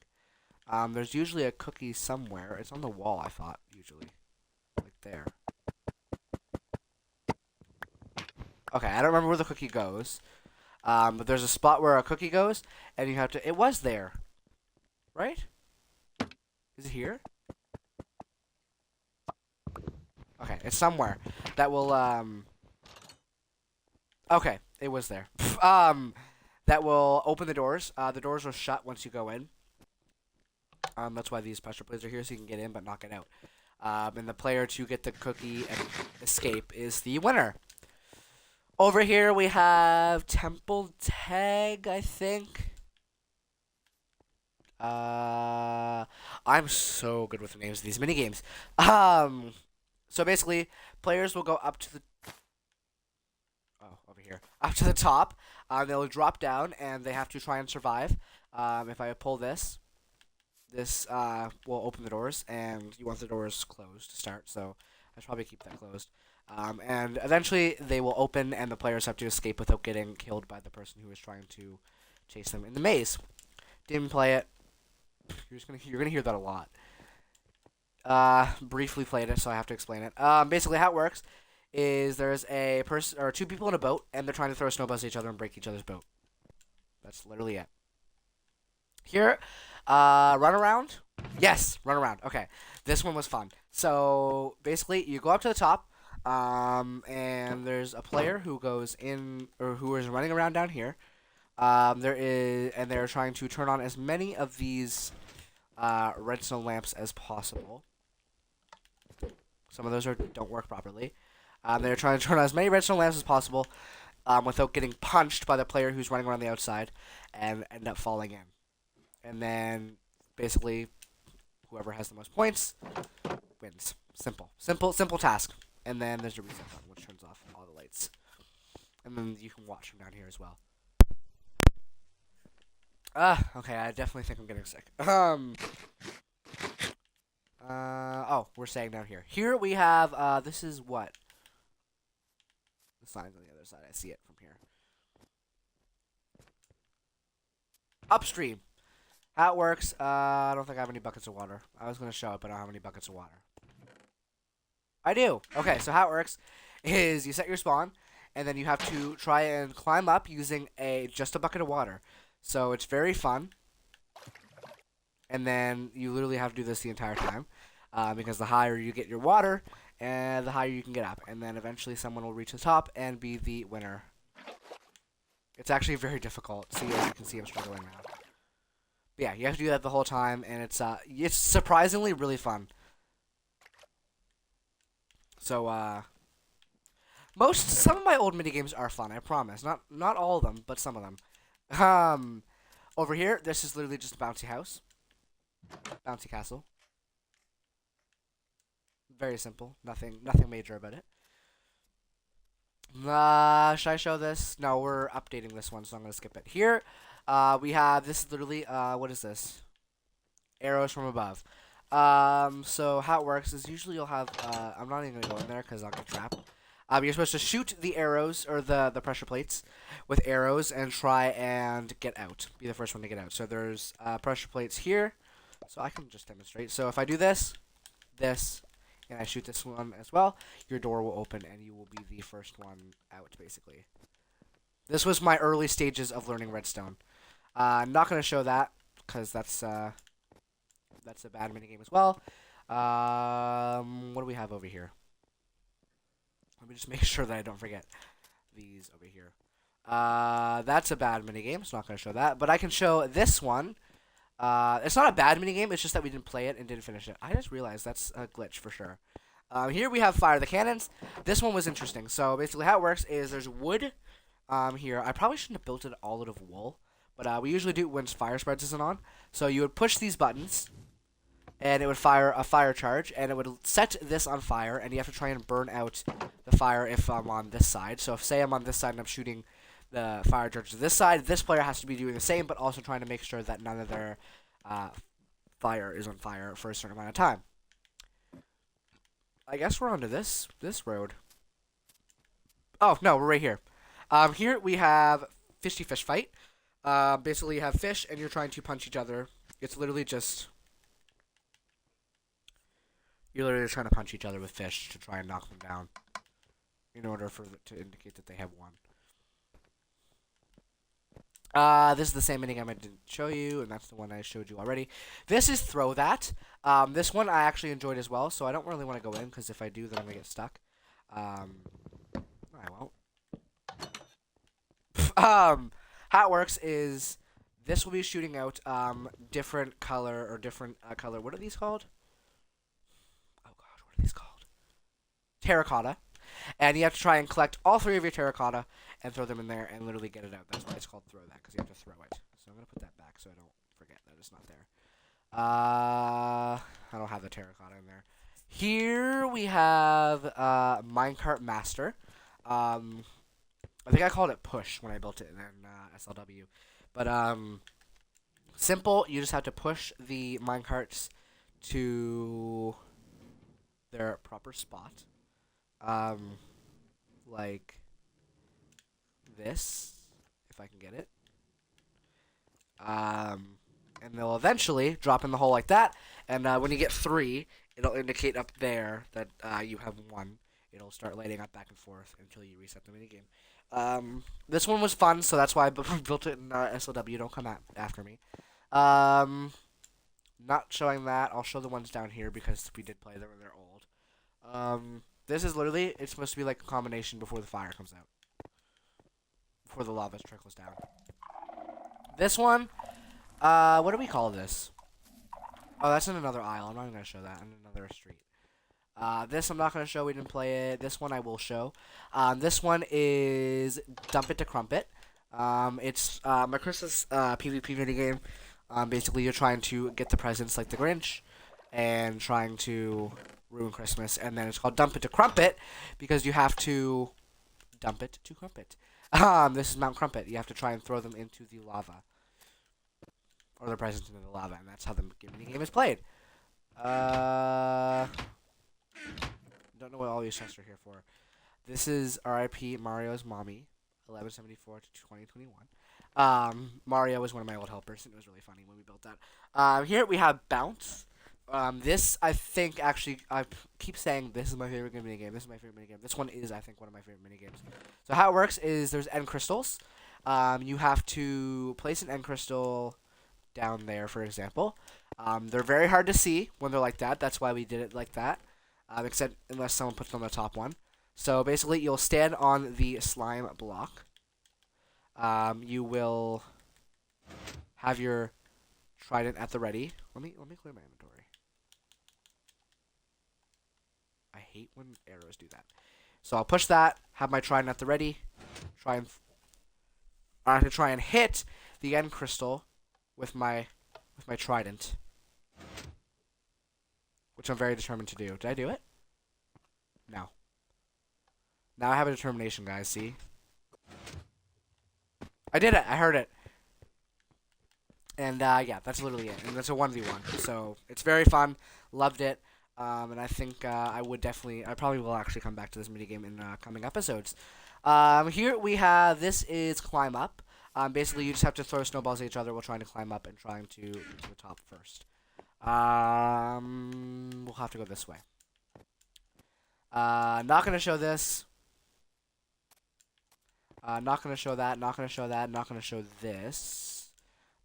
There's usually a cookie somewhere. It's on the wall, I thought, usually. Like there. Okay, I don't remember where the cookie goes. But there's a spot where a cookie goes, and you have to... It was there. Right? Is it here? Okay, it's somewhere. That will, Okay, it was there. That will open the doors. The doors are shut once you go in. That's why these pressure plates are here, so you can get in but not get out. And the player to get the cookie and escape is the winner. Over here we have Temple Tag, I think. I'm so good with the names of these minigames. So basically, players will go up to the... Oh, over here. Up to the top. They'll drop down, and they have to try and survive. If I pull this... This will open the doors, and you want the doors closed to start, so I should probably keep that closed. And eventually they will open, and the players have to escape without getting killed by the person who is trying to chase them in the maze. Didn't play it. You're gonna hear that a lot. Briefly played it, so I have to explain it. Basically, how it works is there's a person or two people in a boat, and they're trying to throw snowballs at each other and break each other's boat. That's literally it. Here, run around. Yes, run around. Okay, this one was fun. So basically, you go up to the top, and there's a player who goes in or who is running around down here. And they're trying to turn on as many of these redstone lamps as possible. Some of those don't work properly. They're trying to turn on as many redstone lamps as possible without getting punched by the player who's running around the outside and end up falling in. And then basically whoever has the most points wins. Simple task. And then there's a reset button which turns off all the lights. And then you can watch from down here as well. Okay, I definitely think I'm getting sick. Oh, we're staying down here. Here we have, this is what? The sign's on the other side. I see it from here. Upstream. How it works, I don't think I have any buckets of water. I was going to show it, but I don't have any buckets of water. I do. Okay, so how it works is you set your spawn, and then you have to try and climb up using just a bucket of water. So it's very fun. And then you literally have to do this the entire time. Because the higher you get your water, and the higher you can get up. And then eventually someone will reach the top and be the winner. It's actually very difficult. See, as you can see, I'm struggling now. But yeah, you have to do that the whole time, and it's surprisingly really fun. So, some of my old minigames are fun, I promise. Not all of them, but some of them. Over here, this is literally just a bouncy house. Bouncy castle. Very simple. Nothing major about it. Should I show this? No, we're updating this one, so I'm going to skip it. Here, we have, this is literally, what is this? Arrows from above. So how it works is usually you'll have, I'm not even going to go in there because I'll get trapped. You're supposed to shoot the arrows, or the pressure plates, with arrows and try and get out. Be the first one to get out. So there's, pressure plates here. So I can just demonstrate. So if I do this, and I shoot this one as well, your door will open and you will be the first one out, basically. This was my early stages of learning redstone. I'm not going to show that, because that's a bad minigame as well. What do we have over here? Let me just make sure that I don't forget these over here. That's a bad minigame, so I'm not going to show that. But I can show this one. It's not a bad minigame, it's just that we didn't play it and didn't finish it. I just realized that's a glitch for sure. Here we have fire the cannons. This one was interesting. So basically how it works is there's wood here. I probably shouldn't have built it all out of wool, but we usually do it when fire spreads isn't on. So you would push these buttons, and it would fire a fire charge, and it would set this on fire, and you have to try and burn out the fire if I'm on this side. So if, say, I'm on this side and I'm shooting the fire charge to this side, this player has to be doing the same, but also trying to make sure that none of their fire is on fire for a certain amount of time. I guess we're onto this road. Oh, no, we're right here. Here we have fishy fish fight. Basically, you have fish, and you're trying to punch each other. It's literally just... You're literally trying to punch each other with fish to try and knock them down in order to indicate that they have won. This is the same minigame I didn't show you, and that's the one I showed you already. This is Throw That. This one I actually enjoyed as well, so I don't really want to go in, because if I do, then I'm going to get stuck. I won't. How it works is this will be shooting out different color, color. What are these called? Oh gosh, what are these called? Terracotta. And you have to try and collect all 3 of your terracotta and throw them in there and literally get it out. That's why it's called Throw That, because you have to throw it. So I'm going to put that back so I don't forget that it's not there. I don't have the terracotta in there. Here we have Minecart Master. I think I called it Push when I built it in SLW. But simple, you just have to push the minecarts to their proper spot. Like this, if I can get it. And they'll eventually drop in the hole like that, and when you get 3, it'll indicate up there that you have won. It'll start lighting up back and forth until you reset the minigame. This one was fun, so that's why I built it in SLW. Don't come after me. Not showing that. I'll show the ones down here because we did play them and they're old. This is literally, it's supposed to be like a combination before the fire comes out. Before the lava trickles down. This one, what do we call this? Oh, that's in another aisle. I'm not going to show that. In another street. This I'm not going to show. We didn't play it. This one I will show. This one is Dump It to Crumpet. It's my Christmas PvP minigame. Basically, you're trying to get the presents like the Grinch and trying to ruin Christmas. And then it's called Dump It to Crumpet because you have to dump it to Crumpet. This is Mount Crumpet. You have to try and throw them into the lava. Or the presents into the lava. And that's how the minigame is played. Don't know what all these chests are here for. This is R.I.P. Mario's mommy, 1174 to 2021. Mario was one of my old helpers, and it was really funny when we built that. Here we have Bounce. This, I think, actually, I keep saying this is my favorite minigame. This is my favorite minigame. This one is, I think, one of my favorite minigames. So how it works is there's end crystals. You have to place an end crystal down there, for example. They're very hard to see when they're like that. That's why we did it like that. Except unless someone puts it on the top one. So basically, you'll stand on the slime block. You will have your trident at the ready. Let me clear my inventory. I hate when arrows do that. So I'll push that. Have my trident at the ready. I have to try and hit the end crystal with my trident, which I'm very determined to do. Did I do it? No. Now I have a determination, guys. See? I did it. I heard it. And yeah, that's literally it. And that's a 1v1. So it's very fun. Loved it. And I think I probably will actually come back to this minigame in coming episodes. Here we have, this is Climb Up. Basically, you just have to throw snowballs at each other while trying to climb up and trying to get to the top first. We'll have to go this way. Not gonna show this. Not gonna show that. Not gonna show that. Not gonna show this.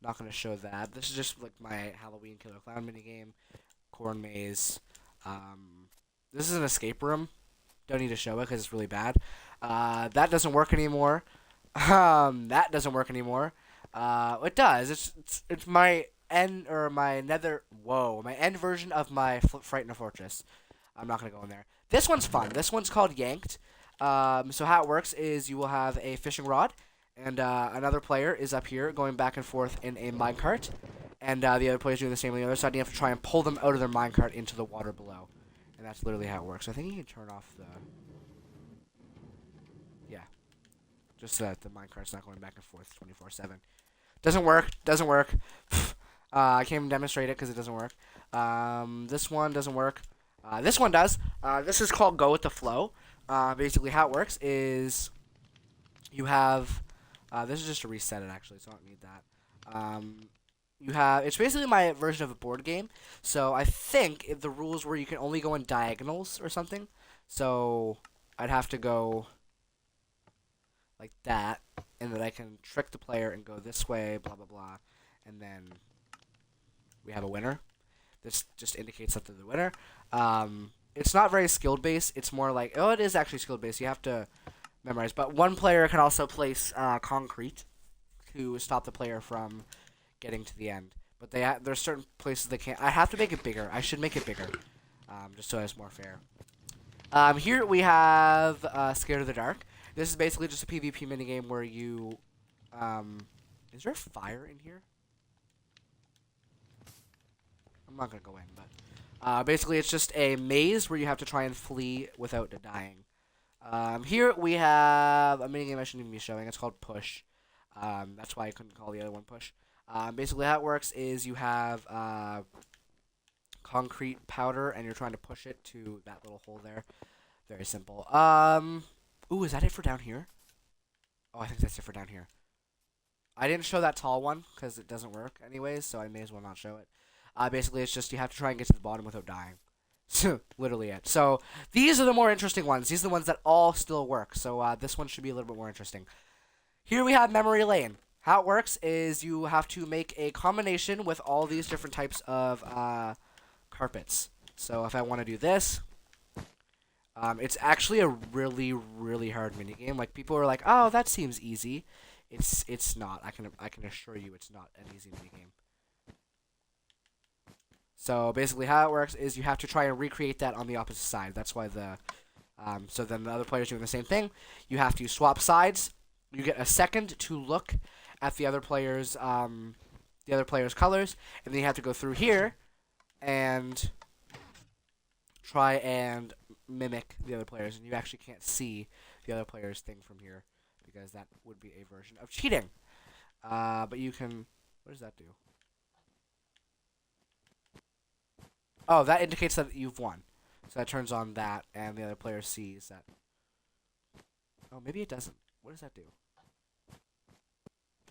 Not gonna show that. This is just like my Halloween Killer Clown minigame. Corn maze. This is an escape room. Don't need to show it because it's really bad. That doesn't work anymore. That doesn't work anymore. It does. It's my end or my nether. Whoa, my end version of my Frightener Fortress. I'm not gonna go in there. This one's fun. This one's called Yanked. So how it works is you will have a fishing rod, and another player is up here going back and forth in a minecart, and the other player's doing the same on the other side. And you have to try and pull them out of their minecart into the water below, and that's literally how it works. I think you can turn off the. Yeah. Just so that the minecart's not going back and forth 24/7. Doesn't work. Doesn't work. I can't even demonstrate it because it doesn't work. This one doesn't work. This one does. This is called Go with the Flow. Basically, how it works is you have. This is just to reset it actually, so I don't need that. You have. It's basically my version of a board game. So I think if the rules were you can only go in diagonals or something. So I'd have to go like that, and then I can trick the player and go this way, blah blah blah, and then we have a winner. This just indicates that they're the winner. It's not very skilled based. It's more like it is actually skilled based. You have to memorize, but one player can also place concrete to stop the player from getting to the end. But there's certain places they can't. I have to make it bigger. I should make it bigger, just so it's more fair. Here we have Scared of the Dark. This is basically just a PvP minigame where you... is there fire in here? I'm not going to go in, but... basically, it's just a maze where you have to try and flee without dying. Here we have a minigame I shouldn't even be showing. It's called Push. That's why I couldn't call the other one Push. Basically, how it works is you have concrete powder, and you're trying to push it to that little hole there. Very simple. Ooh, is that it for down here? Oh, I think that's it for down here. I didn't show that tall one, because it doesn't work anyways, so I may as well not show it. Basically, it's just you have to try and get to the bottom without dying. Literally it. So, these are the more interesting ones. These are the ones that all still work. So, this one should be a little bit more interesting. Here we have Memory Lane. How it works is you have to make a combination with all these different types of carpets. So, if I want to do this... it's actually a really, really hard minigame. Like, people are like, oh, that seems easy. It's not. I can assure you it's not an easy minigame. So basically, how it works is you have to try and recreate that on the opposite side. That's why so then the other player's doing the same thing. You have to swap sides. You get a second to look at the other player's colors, and then you have to go through here and try and mimic the other players. And you actually can't see the other player's thing from here because that would be a version of cheating. But you can. What does that do? Oh, that indicates that you've won. So that turns on that, and the other player sees that. Oh, maybe it doesn't. What does that do?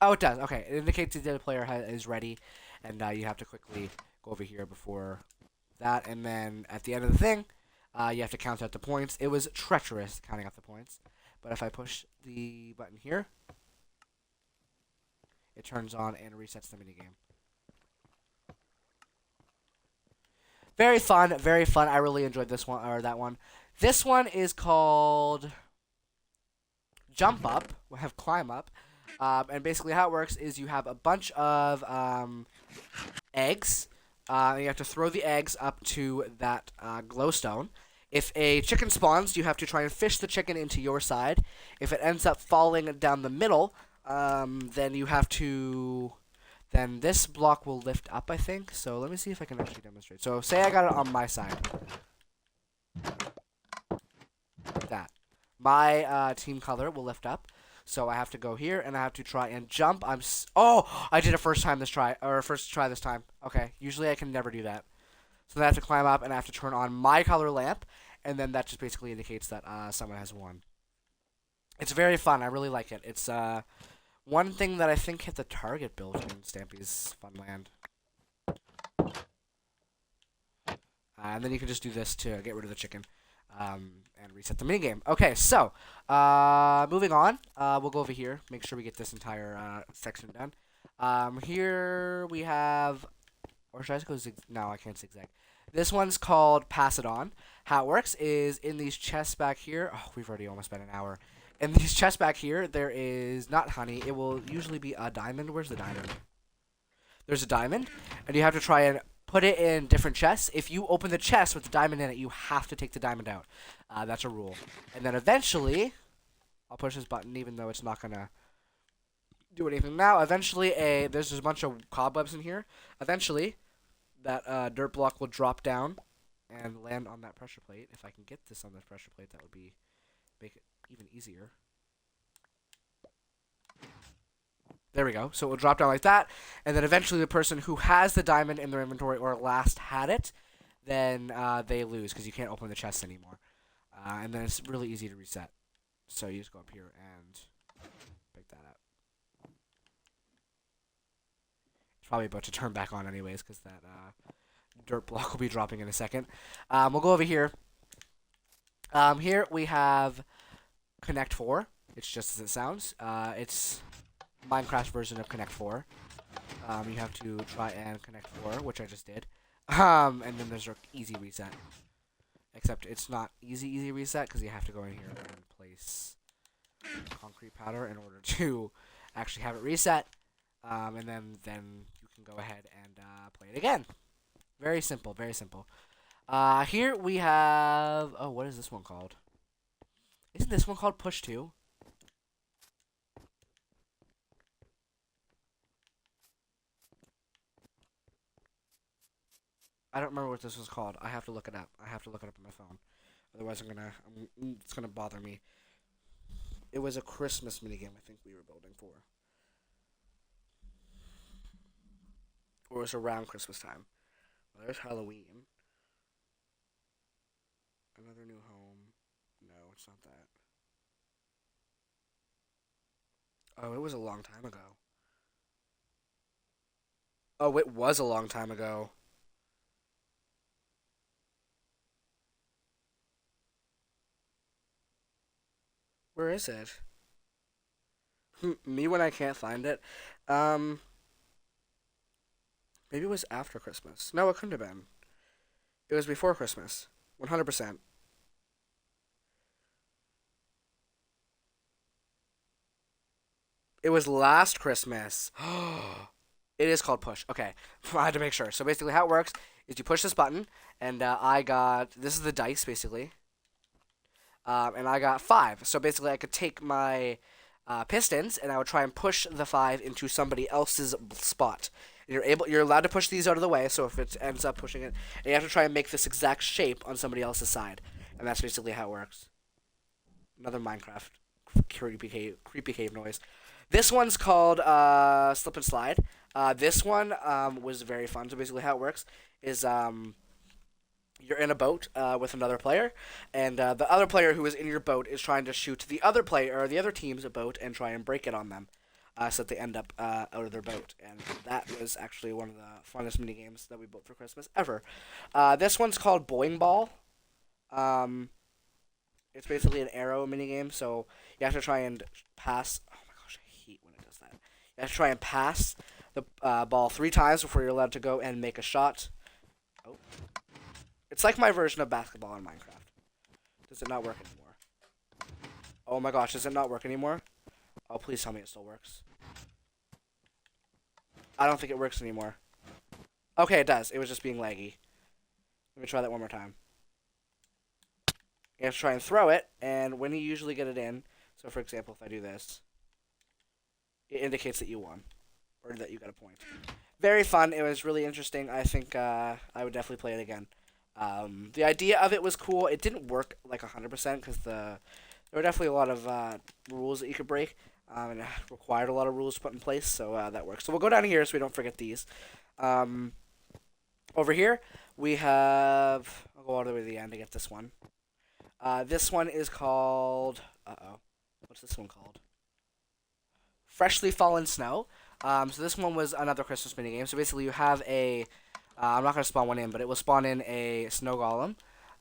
Oh, it does. Okay, it indicates that the other player is ready, and you have to quickly go over here before that, and then at the end of the thing, you have to count out the points. It was treacherous counting out the points, but if I push the button here, it turns on and resets the minigame. Very fun, very fun. I really enjoyed this one or that one. This one is called Jump Up. We have Climb Up. And basically how it works is you have a bunch of eggs. You have to throw the eggs up to that glowstone. If a chicken spawns, you have to try and fish the chicken into your side. If it ends up falling down the middle, then you have to... Then this block will lift up, I think. So let me see if I can actually demonstrate. So say I got it on my side. Like that. My team color will lift up. So I have to go here, and I have to try and jump. Oh, I did it first try this time. Okay, usually I can never do that. So then I have to climb up, and I have to turn on my color lamp, and then that just basically indicates that someone has won. It's very fun. I really like it. It's one thing that I think hit the target build in Stampy's Funland. And then you can just do this to get rid of the chicken. And reset the minigame. Okay, so, moving on. We'll go over here, make sure we get this entire section done. Here we have, or should I just go zig? No, I can't zigzag. This one's called Pass It On. How it works is in these chests back here. Oh, we've already almost spent an hour. In these chests back here, there is not honey. It will usually be a diamond. Where's the diamond? There's a diamond, and you have to try and put it in different chests. If you open the chest with the diamond in it, you have to take the diamond out. That's a rule. And then eventually, I'll push this button even though it's not going to do anything now. Eventually, there's just a bunch of cobwebs in here. Eventually, that dirt block will drop down and land on that pressure plate. If I can get this on this pressure plate, that would make it even easier. There we go. So it will drop down like that, and then eventually the person who has the diamond in their inventory or last had it, then they lose because you can't open the chest anymore. And then it's really easy to reset. So you just go up here and pick that up. It's probably about to turn back on anyways because that dirt block will be dropping in a second. We'll go over here. Here we have Connect 4. It's just as it sounds. It's Minecraft version of Connect 4. You have to try and Connect 4, which I just did. And then there's an easy reset. Except it's not easy reset because you have to go in here and place concrete powder in order to actually have it reset. And then you can go ahead and play it again. Very simple, very simple. Here we have... Oh, what is this one called? Isn't this one called Push 2? I don't remember what this was called. I have to look it up. I have to look it up on my phone. Otherwise, it's gonna bother me. It was a Christmas minigame I think we were building for. Or it was around Christmas time. Well, there's Halloween. Another new home. No, it's not that. Oh, it was a long time ago. Oh, it was a long time ago. Where is it? Me when I can't find it. Um, Maybe it was after Christmas. No, it couldn't have been. It was before Christmas. 100%. It was last Christmas. It is called push. Okay, I had to make sure. So basically, how it works is you push this button, and I got this is the dice basically, and I got 5. So basically, I could take my pistons, and I would try and push the 5 into somebody else's spot. You're allowed to push these out of the way. So if it ends up pushing it, and you have to try and make this exact shape on somebody else's side, and that's basically how it works. Another Minecraft creepy cave noise. This one's called Slip and Slide. This one was very fun. So basically, how it works is you're in a boat with another player, and the other player who is in your boat is trying to shoot the other player or the other team's boat and try and break it on them, so that they end up out of their boat. And that was actually one of the funnest mini games that we built for Christmas ever. This one's called Boing Ball. It's basically an arrow mini game, so you have to try and pass. Oh my gosh, I hate when it does that. You have to try and pass the ball 3 times before you're allowed to go and make a shot. Oh. It's like my version of basketball in Minecraft. Does it not work anymore? Oh my gosh, does it not work anymore? Oh, please tell me it still works. I don't think it works anymore. Okay, it does. It was just being laggy. Let me try that one more time. You have to try and throw it, and when you usually get it in, so for example, if I do this, it indicates that you won, or that you got a point. Very fun. It was really interesting. I think I would definitely play it again. The idea of it was cool. It didn't work like 100% because there were definitely a lot of rules that you could break, and it required a lot of rules to put in place. So that works. So we'll go down here so we don't forget these. Over here we have. I'll go all the way to the end to get this one. This one is called. What's this one called? Freshly Fallen Snow. So this one was another Christmas mini game. So basically, you have a. I'm not going to spawn one in, but it will spawn in a snow golem.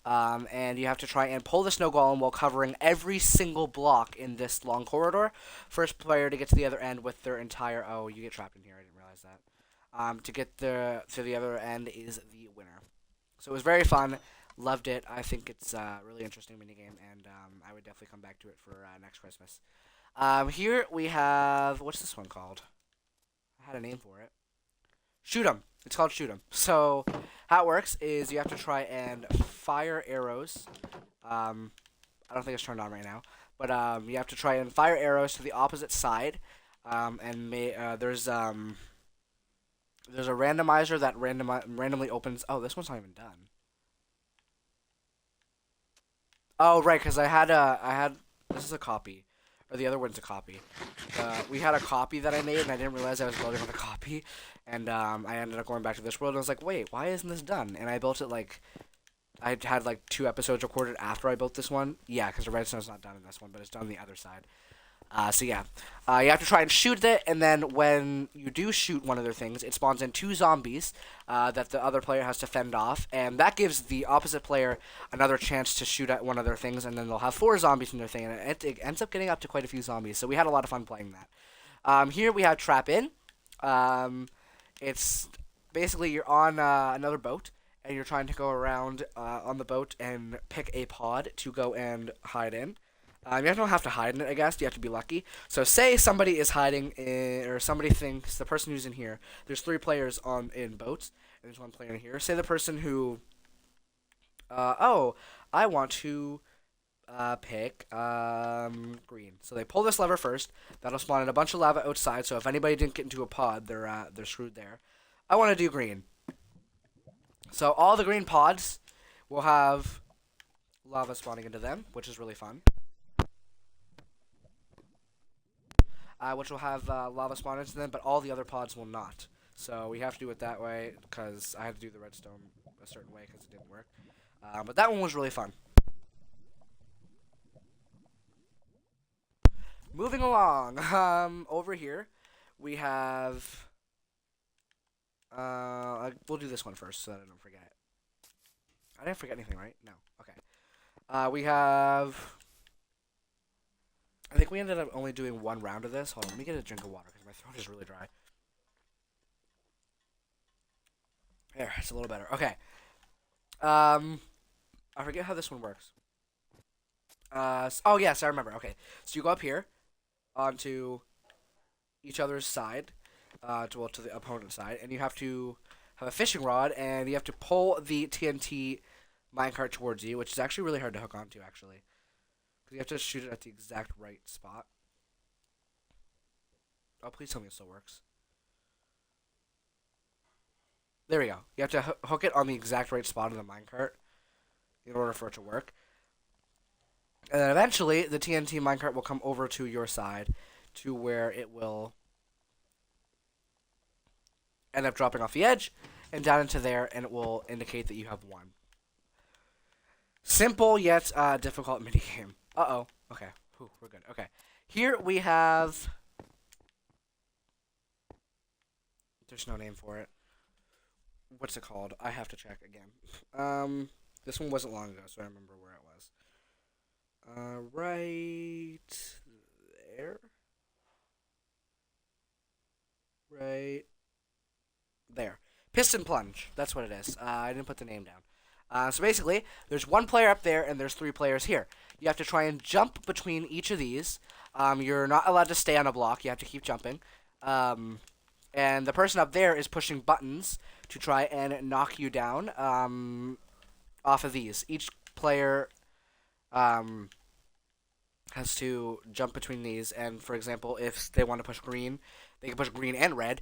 And you have to try and pull the snow golem while covering every single block in this long corridor. First player to get to the other end with their entire... Oh, you get trapped in here. I didn't realize that. To get to the other end is the winner. So it was very fun. Loved it. I think it's a really interesting minigame, and I would definitely come back to it for next Christmas. Here we have... What's this one called? I had a name for it. Shoot 'em. It's called Shoot 'em. So how it works is you have to try and fire arrows. I don't think it's turned on right now, but you have to try and fire arrows to the opposite side. And there's a randomizer that randomly opens. Oh, this one's not even done. Oh, right, because I had this is a copy. Or the other one's a copy. We had a copy that I made, and I didn't realize I was building on the copy. And I ended up going back to this world, and I was like, wait, why isn't this done? And I built it, like, I had, like, 2 episodes recorded after I built this one. Yeah, because the redstone's not done in this one, but it's done on the other side. So yeah, you have to try and shoot it, and then when you do shoot one of their things, it spawns in 2 zombies that the other player has to fend off, and that gives the opposite player another chance to shoot at one of their things, and then they'll have 4 zombies in their thing, and it ends up getting up to quite a few zombies, so we had a lot of fun playing that. Here we have Trap In. It's basically you're on another boat, and you're trying to go around on the boat and pick a pod to go and hide in. You don't have to hide in it, I guess. You have to be lucky. So say somebody is hiding or somebody thinks the person who's in here, there's 3 players in boats, and there's 1 player in here. Say the person who, I want to pick green. So they pull this lever first. That'll spawn in a bunch of lava outside, so if anybody didn't get into a pod, they're screwed there. I want to do green. So all the green pods will have lava spawning into them, which is really fun. Which will have lava spawn into them, but all the other pods will not. So we have to do it that way, because I had to do the redstone a certain way, because it didn't work. But that one was really fun. Moving along, over here, we have... we'll do this one first, so that I don't forget. I didn't forget anything, right? No. Okay. We have... I think we ended up only doing 1 round of this. Hold on, let me get a drink of water because my throat is really dry. There, it's a little better. Okay. I forget how this one works. Oh, yes, I remember. Okay. So you go up here onto each other's side, to the opponent's side, and you have to have a fishing rod, and you have to pull the TNT minecart towards you, which is actually really hard to hook onto, actually. Because you have to shoot it at the exact right spot. Oh, please tell me it still works. There we go. You have to hook it on the exact right spot of the minecart in order for it to work. And then eventually, the TNT minecart will come over to your side to where it will end up dropping off the edge and down into there, and it will indicate that you have won. Simple yet difficult minigame. Uh-oh. Okay. Whew, we're good. Okay. Here we have... There's no name for it. What's it called? I have to check again. This one wasn't long ago, so I remember where it was. Right there. Right there. Piston plunge. That's what it is. I didn't put the name down. So basically, there's one player up there and there's 3 players here. You have to try and jump between each of these. You're not allowed to stay on a block. You have to keep jumping. And the person up there is pushing buttons to try and knock you down off of these. Each player has to jump between these, and for example, if they want to push green, they can push green and red.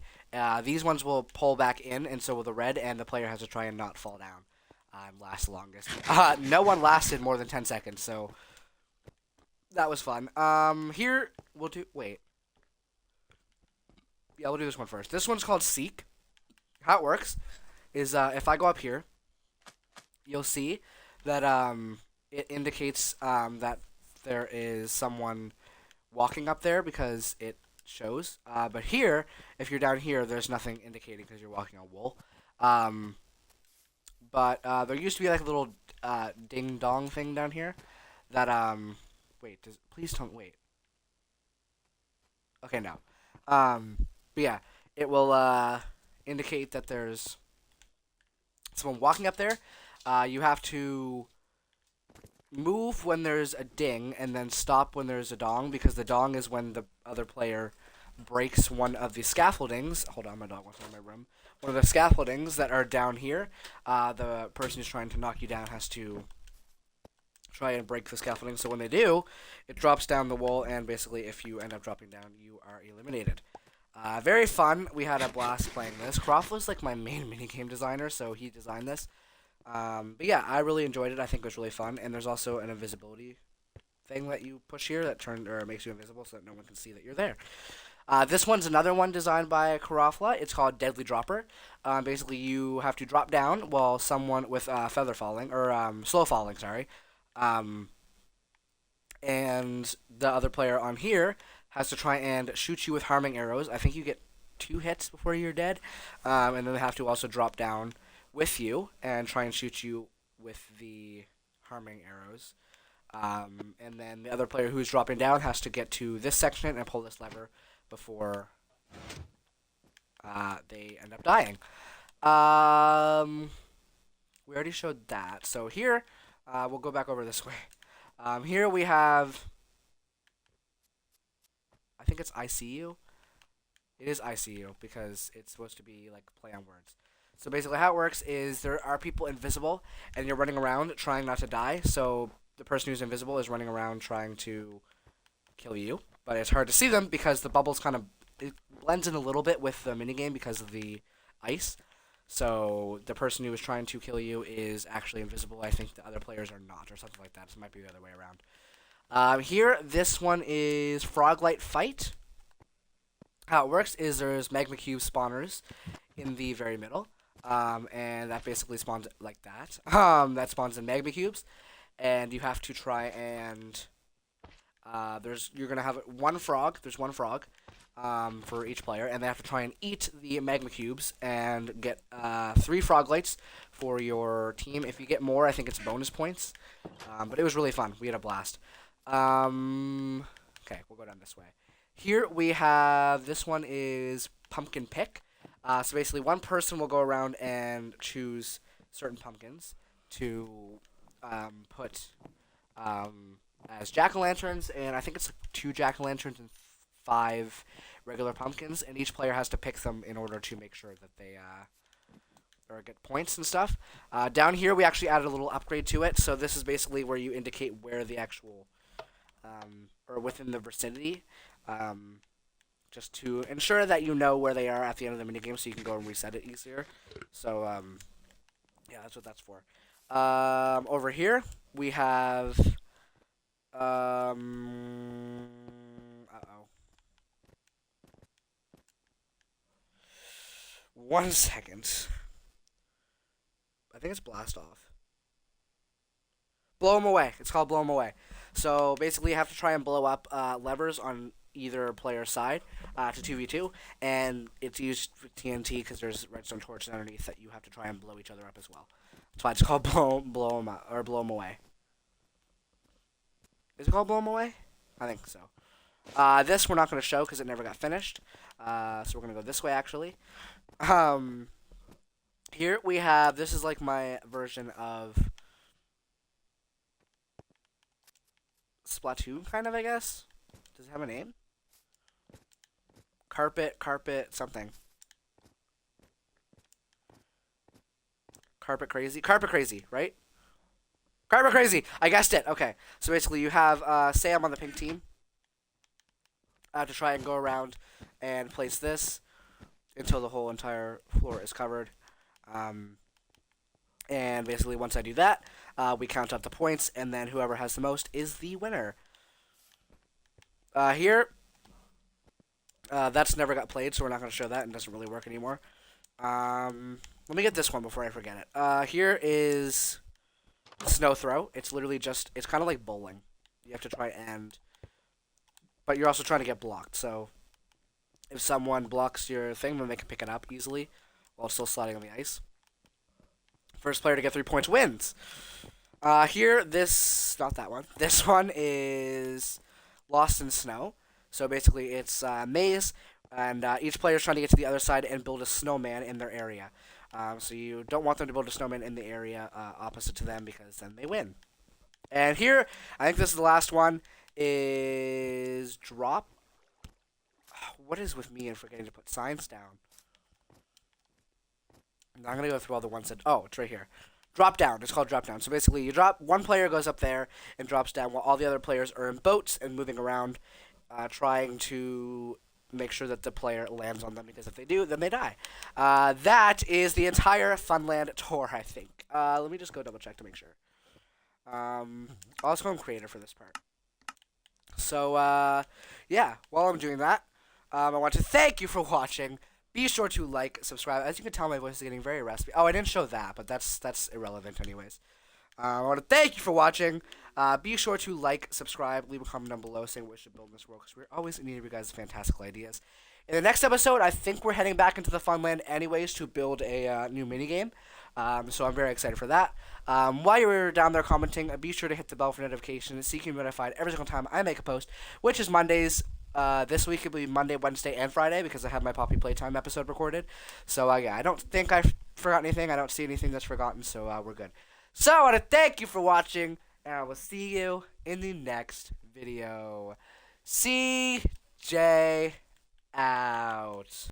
These ones will pull back in, and so will the red, and the player has to try and not fall down. Last longest. No one lasted more than 10 seconds, so that was fun. Here, we'll do... Wait. Yeah, we'll do this one first. This one's called Seek. How it works is if I go up here, you'll see that it indicates that there is someone walking up there because it shows. But here, if you're down here, there's nothing indicating because you're walking on wool. But there used to be like a little ding-dong thing down here that, wait, please don't, wait. Okay, no. But yeah, it will indicate that there's someone walking up there. You have to move when there's a ding and then stop when there's a dong, because the dong is when the other player breaks one of the scaffoldings. Hold on, my dog wants to in my room. One of the scaffoldings that are down here. The person who's trying to knock you down has to try and break the scaffolding. So when they do, it drops down the wall, and basically if you end up dropping down, you are eliminated. Very fun. We had a blast playing this. Croft was like my main minigame designer, so he designed this. But yeah, I really enjoyed it. I think it was really fun. And there's also an invisibility thing that you push here that makes you invisible so that no one can see that you're there. This one's another one designed by Karafla. It's called Deadly Dropper. Basically, you have to drop down while someone with feather falling, or slow falling, sorry. And the other player on here has to try and shoot you with harming arrows. I think you get 2 hits before you're dead. And then they have to also drop down with you and try and shoot you with the harming arrows. And then the other player who's dropping down has to get to this section and pull this lever before they end up dying. We already showed that. So here, we'll go back over this way. Here we have... I think it's ICU. It is ICU because it's supposed to be like play on words. So basically how it works is there are people invisible and you're running around trying not to die. So the person who's invisible is running around trying to kill you. But it's hard to see them because the bubbles kind of... It blends in a little bit with the minigame because of the ice. So the person who is trying to kill you is actually invisible. I think the other players are not, or something like that. So it might be the other way around. Here, this one is Froglight Fight. How it works is there's magma cube spawners in the very middle, and that basically spawns like that. That spawns in magma cubes, and you have to try and you're gonna have one frog. There's one frog for each player, and they have to try and eat the magma cubes and get 3 froglights for your team. If you get more, I think it's bonus points. But it was really fun. We had a blast. Okay, we'll go down this way. Here we have, this one is Pumpkin Pick. So basically one person will go around and choose certain pumpkins to put as jack-o'-lanterns, and I think it's like 2 jack-o'-lanterns and 5 regular pumpkins, and each player has to pick them in order to make sure that they or get points and stuff. Down here, we actually added a little upgrade to it. So this is basically where you indicate where the actual, or within the vicinity, just to ensure that you know where they are at the end of the minigame, so you can go and reset it easier. So yeah, that's what that's for. Over here, we have, uh-oh. One second. I think it's blast off. Blow them away. It's called blow them away. So basically, you have to try and blow up levers on either player's side to 2v2, and it's used for TNT because there's redstone torches underneath that you have to try and blow each other up as well. That's why it's called blow them out, or blow them away. Is it called blow them away? I think so. This we're not going to show because it never got finished. So we're going to go this way actually. Here we have, this is like my version of Splatoon, kind of, I guess. Does it have a name? Carpet, something. Carpet Crazy, right? Carpet Crazy! I guessed it! Okay. So basically you have Sam on the pink team. To try and go around and place this until the whole entire floor is covered. And basically once I do that, we count up the points, and then whoever has the most is the winner. Here, that's never got played, so we're not going to show that, and doesn't really work anymore. Let me get this one before I forget it. Here is snow throw. It's literally just, it's kind of like bowling. You have to try and, but you're also trying to get blocked, so if someone blocks your thing, then they can pick it up easily while still sliding on the ice. First player to get 3 points wins. Here, not that one. This one is Lost in Snow. So basically, it's maze, and each player is trying to get to the other side and build a snowman in their area. So you don't want them to build a snowman in the area opposite to them, because then they win. And here, I think this is the last one, is drop. What is with me and forgetting to put signs down? I'm going to go through all the ones that... Oh, it's right here. Drop down. It's called drop down. So basically, you drop... One player goes up there and drops down while all the other players are in boats and moving around, trying to make sure that the player lands on them, because if they do, then they die. That is the entire Funland tour, I think. Let me just go double check to make sure. I'll just go on creator for this part. So, yeah, while I'm doing that, I want to thank you for watching. Be sure to like, subscribe. As you can tell, my voice is getting very raspy. Oh, I didn't show that, but that's irrelevant anyways. I want to thank you for watching. Be sure to like, subscribe, leave a comment down below saying what we should build in this world, because we're always in need of you guys' fantastical ideas. In the next episode, I think we're heading back into the Funland anyways to build a new minigame. So I'm very excited for that. While you're down there commenting, be sure to hit the bell for notifications so you can be notified every single time I make a post, which is Mondays. This week it will be Monday, Wednesday, and Friday, because I have my Poppy Playtime episode recorded. So, yeah, I don't think I forgot anything. I don't see anything that's forgotten, so we're good. So, I want to thank you for watching, and I will see you in the next video. CJ out.